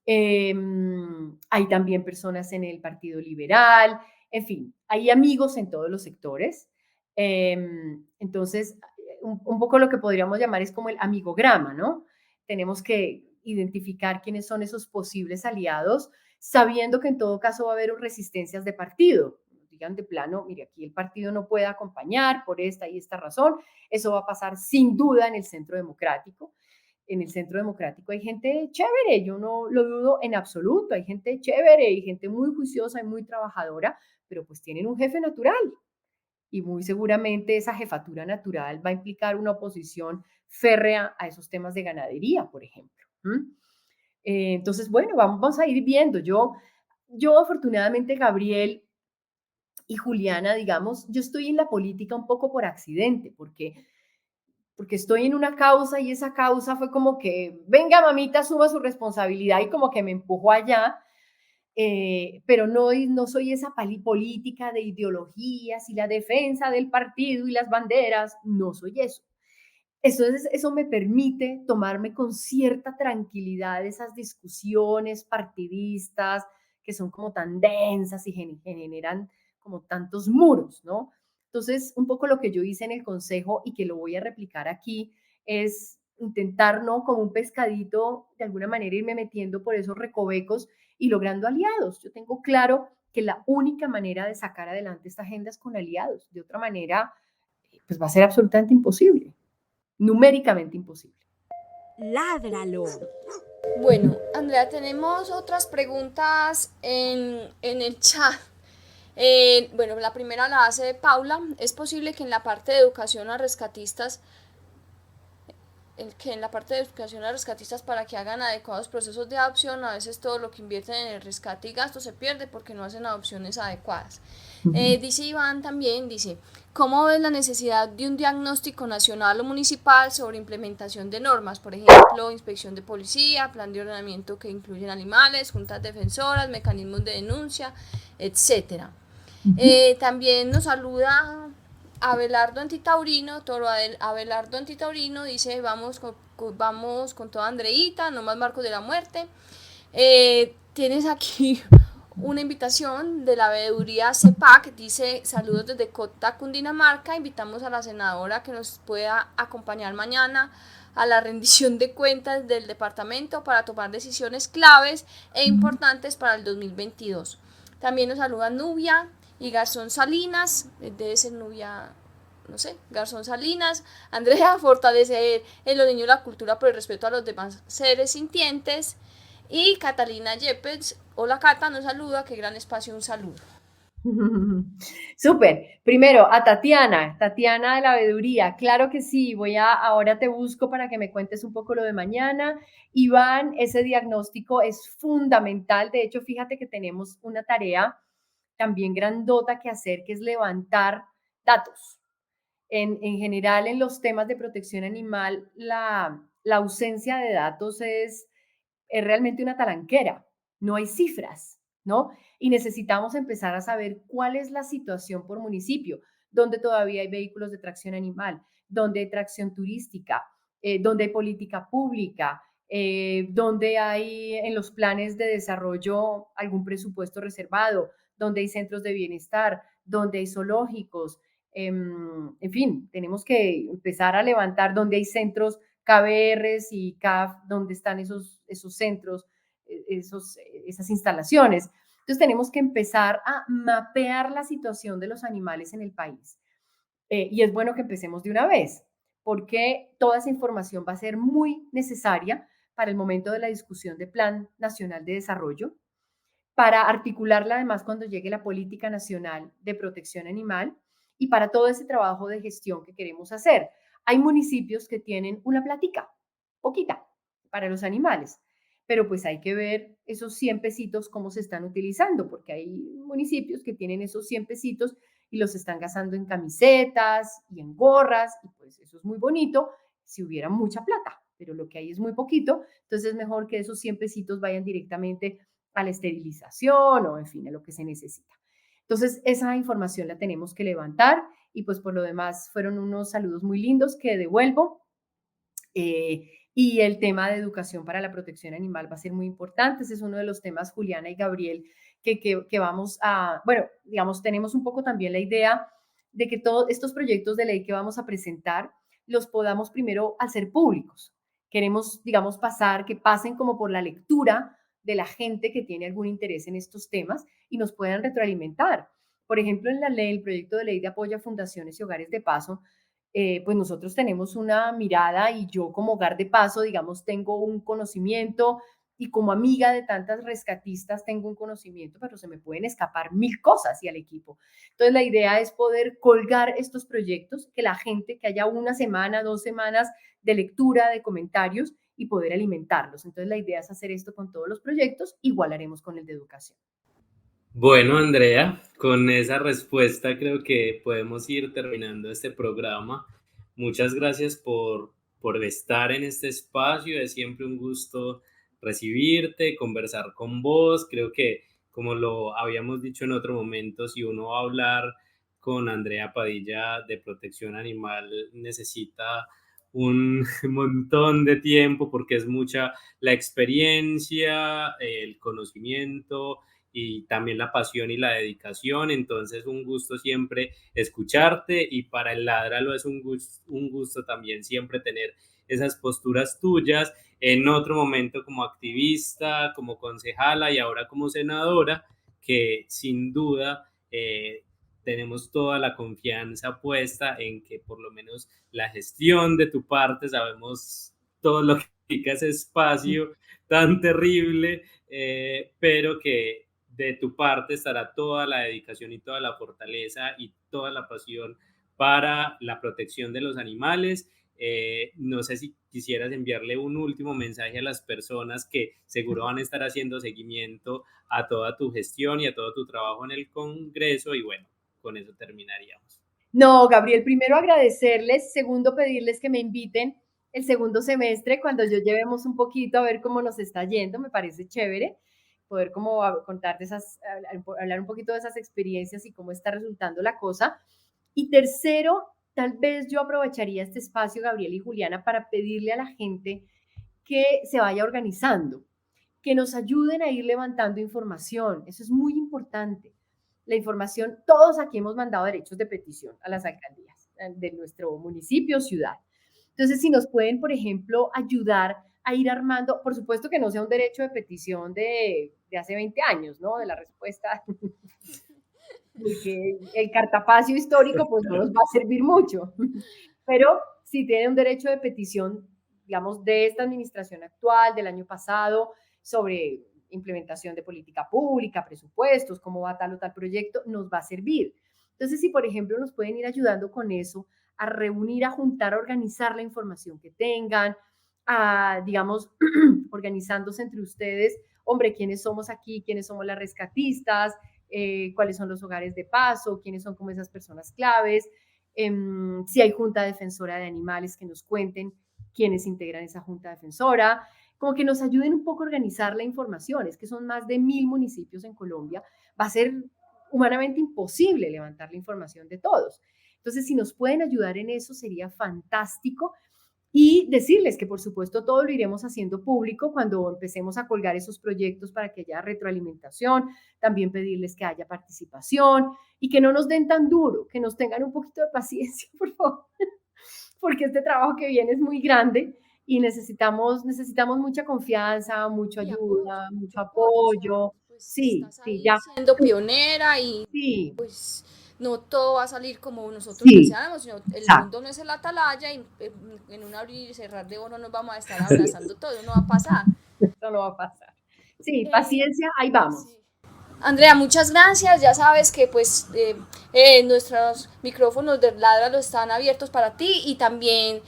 Speaker 4: Hay también personas en el Partido Liberal, en fin, hay amigos en todos los sectores. Entonces, un poco lo que podríamos llamar es como el amigograma, ¿no? Tenemos que identificar quiénes son esos posibles aliados, sabiendo que en todo caso va a haber resistencias de partido. Digan de plano, mire, aquí el partido no puede acompañar por esta y esta razón. Eso va a pasar sin duda en el Centro Democrático. En el Centro Democrático hay gente chévere, yo no lo dudo en absoluto, hay gente chévere y gente muy juiciosa y muy trabajadora, pero pues tienen un jefe natural y muy seguramente esa jefatura natural va a implicar una oposición férrea a esos temas de ganadería, por ejemplo. Entonces, bueno, vamos a ir viendo. Yo afortunadamente, Gabriel y Juliana, digamos, yo estoy en la política un poco por accidente, porque estoy en una causa y esa causa fue como que, venga mamita, suma su responsabilidad y como que me empujó allá, pero no soy esa política de ideologías y la defensa del partido y las banderas, no soy eso. Eso me permite tomarme con cierta tranquilidad esas discusiones partidistas que son como tan densas y generan como tantos muros, ¿no? Entonces, un poco lo que yo hice en el consejo y que lo voy a replicar aquí es intentar, ¿no? Como un pescadito, de alguna manera irme metiendo por esos recovecos y logrando aliados. Yo tengo claro que la única manera de sacar adelante esta agenda es con aliados. De otra manera, pues va a ser absolutamente imposible, numéricamente imposible.
Speaker 1: Ládralo.
Speaker 2: Bueno, Andrea, tenemos otras preguntas en el chat. Bueno, la primera la hace Paula. ¿Es posible que en la parte de educación a rescatistas para que hagan adecuados procesos de adopción, a veces todo lo que invierten en el rescate y gasto se pierde porque no hacen adopciones adecuadas? Dice Iván también, dice, ¿cómo ves la necesidad de un diagnóstico nacional o municipal sobre implementación de normas? Por ejemplo, inspección de policía, plan de ordenamiento que incluyen animales, juntas defensoras, mecanismos de denuncia, etcétera. También nos saluda Abelardo Antitaurino, Abelardo Antitaurino dice, vamos con toda Andreita, no más Marcos de la Muerte. Tienes aquí una invitación de la veeduría CEPAC, dice, saludos desde Cota, Cundinamarca, invitamos a la senadora que nos pueda acompañar mañana a la rendición de cuentas del departamento para tomar decisiones claves e importantes para el 2022. También nos saluda Nubia y Garzón Salinas, debe ser Nubia, no sé, Garzón Salinas. Andrea, fortalecer en los niños la cultura por el respeto a los demás seres sintientes. Y Catalina Yepes, hola Cata, nos saluda, qué gran espacio, un saludo.
Speaker 4: Súper. Primero, a Tatiana de la veeduría. Claro que sí, ahora te busco para que me cuentes un poco lo de mañana. Iván, ese diagnóstico es fundamental. De hecho, fíjate que tenemos una tarea también grandota que hacer, que es levantar datos. En general, en los temas de protección animal, la ausencia de datos es realmente una talanquera. No hay cifras, ¿no? Y necesitamos empezar a saber cuál es la situación por municipio, donde todavía hay vehículos de tracción animal, donde hay tracción turística, donde hay política pública, donde hay en los planes de desarrollo algún presupuesto reservado, donde hay centros de bienestar, donde hay zoológicos. En fin, tenemos que empezar a levantar donde hay centros KBRs y CAF, donde están esos centros, esas instalaciones. Entonces tenemos que empezar a mapear la situación de los animales en el país. Y es bueno que empecemos de una vez, porque toda esa información va a ser muy necesaria para el momento de la discusión del Plan Nacional de Desarrollo, para articularla además cuando llegue la Política Nacional de Protección Animal y para todo ese trabajo de gestión que queremos hacer. Hay municipios que tienen una platica, poquita, para los animales, pero pues hay que ver esos 100 pesitos cómo se están utilizando, porque hay municipios que tienen esos 100 pesitos y los están gastando en camisetas y en gorras, y pues eso es muy bonito si hubiera mucha plata, pero lo que hay es muy poquito, entonces es mejor que esos 100 pesitos vayan directamente a la esterilización o, en fin, a lo que se necesita. Entonces, esa información la tenemos que levantar y pues por lo demás fueron unos saludos muy lindos que devuelvo. Y el tema de educación para la protección animal va a ser muy importante. Ese es uno de los temas, Juliana y Gabriel, que vamos a, bueno, digamos, tenemos un poco también la idea de que todos estos proyectos de ley que vamos a presentar los podamos primero hacer públicos. Queremos, digamos, que pasen como por la lectura de la gente que tiene algún interés en estos temas y nos puedan retroalimentar. Por ejemplo, en la ley, el proyecto de ley de apoyo a fundaciones y hogares de paso, pues nosotros tenemos una mirada y yo como hogar de paso, digamos, tengo un conocimiento y como amiga de tantas rescatistas tengo un conocimiento, pero se me pueden escapar mil cosas y al equipo. Entonces la idea es poder colgar estos proyectos, que la gente, que haya una semana, 2 semanas de lectura, de comentarios y poder alimentarlos. Entonces la idea es hacer esto con todos los proyectos, igual haremos con el de educación.
Speaker 3: Bueno, Andrea, con esa respuesta creo que podemos ir terminando este programa. Muchas gracias por estar en este espacio. Es siempre un gusto recibirte, conversar con vos. Creo que, como lo habíamos dicho en otro momento, si uno va a hablar con Andrea Padilla de protección animal, necesita un montón de tiempo porque es mucha la experiencia, el conocimiento y también la pasión y la dedicación. Entonces, un gusto siempre escucharte, y para el Ládralo es un gusto también siempre tener esas posturas tuyas en otro momento como activista, como concejala y ahora como senadora, que sin duda tenemos toda la confianza puesta en que por lo menos la gestión de tu parte, sabemos todo lo que implica ese espacio tan terrible, pero que de tu parte estará toda la dedicación y toda la fortaleza y toda la pasión para la protección de los animales. No sé si quisieras enviarle un último mensaje a las personas que seguro van a estar haciendo seguimiento a toda tu gestión y a todo tu trabajo en el Congreso, y bueno, con eso terminaríamos.
Speaker 4: No, Gabriel, primero agradecerles, segundo pedirles que me inviten el segundo semestre cuando yo llevemos un poquito a ver cómo nos está yendo, me parece chévere poder como contarte hablar un poquito de esas experiencias y cómo está resultando la cosa. Y tercero, tal vez yo aprovecharía este espacio, Gabriel y Juliana, para pedirle a la gente que se vaya organizando, que nos ayuden a ir levantando información. Eso es muy importante. La información, todos aquí hemos mandado derechos de petición a las alcaldías de nuestro municipio, ciudad. Entonces, si nos pueden, por ejemplo, ayudar a ir armando, por supuesto que no sea un derecho de petición de hace 20 años, ¿no? De la respuesta, porque el cartapacio histórico pues no nos va a servir mucho, pero si tienen un derecho de petición, digamos, de esta administración actual, del año pasado, sobre implementación de política pública, presupuestos, cómo va tal o tal proyecto, nos va a servir. Entonces, si por ejemplo nos pueden ir ayudando con eso, a reunir, a juntar, a organizar la información que tengan, a, digamos, organizándose entre ustedes, hombre, quiénes somos aquí, quiénes somos las rescatistas, cuáles son los hogares de paso, quiénes son como esas personas claves, si hay junta defensora de animales, que nos cuenten quiénes integran esa junta defensora, como que nos ayuden un poco a organizar la información. Es que son más de 1000 municipios en Colombia, va a ser humanamente imposible levantar la información de todos. Entonces, si nos pueden ayudar en eso, sería fantástico. Y decirles que, por supuesto, todo lo iremos haciendo público cuando empecemos a colgar esos proyectos para que haya retroalimentación. También pedirles que haya participación y que no nos den tan duro, que nos tengan un poquito de paciencia, por favor, porque este trabajo que viene es muy grande y necesitamos mucha confianza, mucha ayuda, mucho apoyo.
Speaker 2: Pues
Speaker 4: Sí,
Speaker 2: estás
Speaker 4: sí,
Speaker 2: ahí
Speaker 4: ya.
Speaker 2: siendo pionera y
Speaker 4: Sí,
Speaker 2: pues no todo va a salir como nosotros
Speaker 4: sí,
Speaker 2: deseamos, sino el
Speaker 4: exacto.
Speaker 2: mundo no es el atalaya y en un abrir y cerrar de ojos no nos vamos a estar abrazando todo, no va a pasar.
Speaker 4: Eso no va a pasar. Sí, paciencia, ahí vamos.
Speaker 2: Sí. Andrea, muchas gracias. Ya sabes que pues nuestros micrófonos de Ládralo están abiertos para ti y también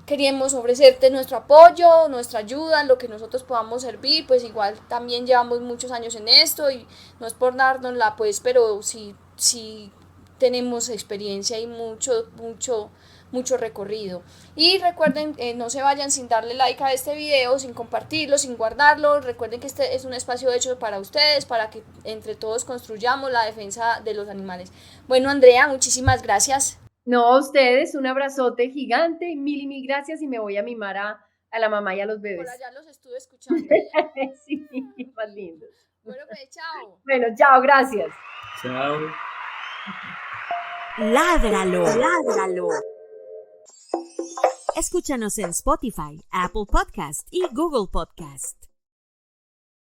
Speaker 2: queríamos ofrecerte nuestro apoyo, nuestra ayuda, lo que nosotros podamos servir. Pues igual también llevamos muchos años en esto y no es por dárnosla, pues, pero sí tenemos experiencia y mucho mucho recorrido. Y recuerden, no se vayan sin darle like a este video, sin compartirlo, sin guardarlo. Recuerden que este es un espacio hecho para ustedes, para que entre todos construyamos la defensa de los animales. Bueno, Andrea, muchísimas gracias.
Speaker 4: No, a ustedes, un abrazote gigante, mil gracias, y me voy a mimar a la mamá y a los bebés.
Speaker 2: Por allá los estuve escuchando.
Speaker 4: Sí, más lindos.
Speaker 2: Bueno, pues chao.
Speaker 4: Bueno, chao, gracias.
Speaker 3: Chao.
Speaker 1: Ládralo, ládralo. Escúchanos en Spotify, Apple Podcast y Google Podcast.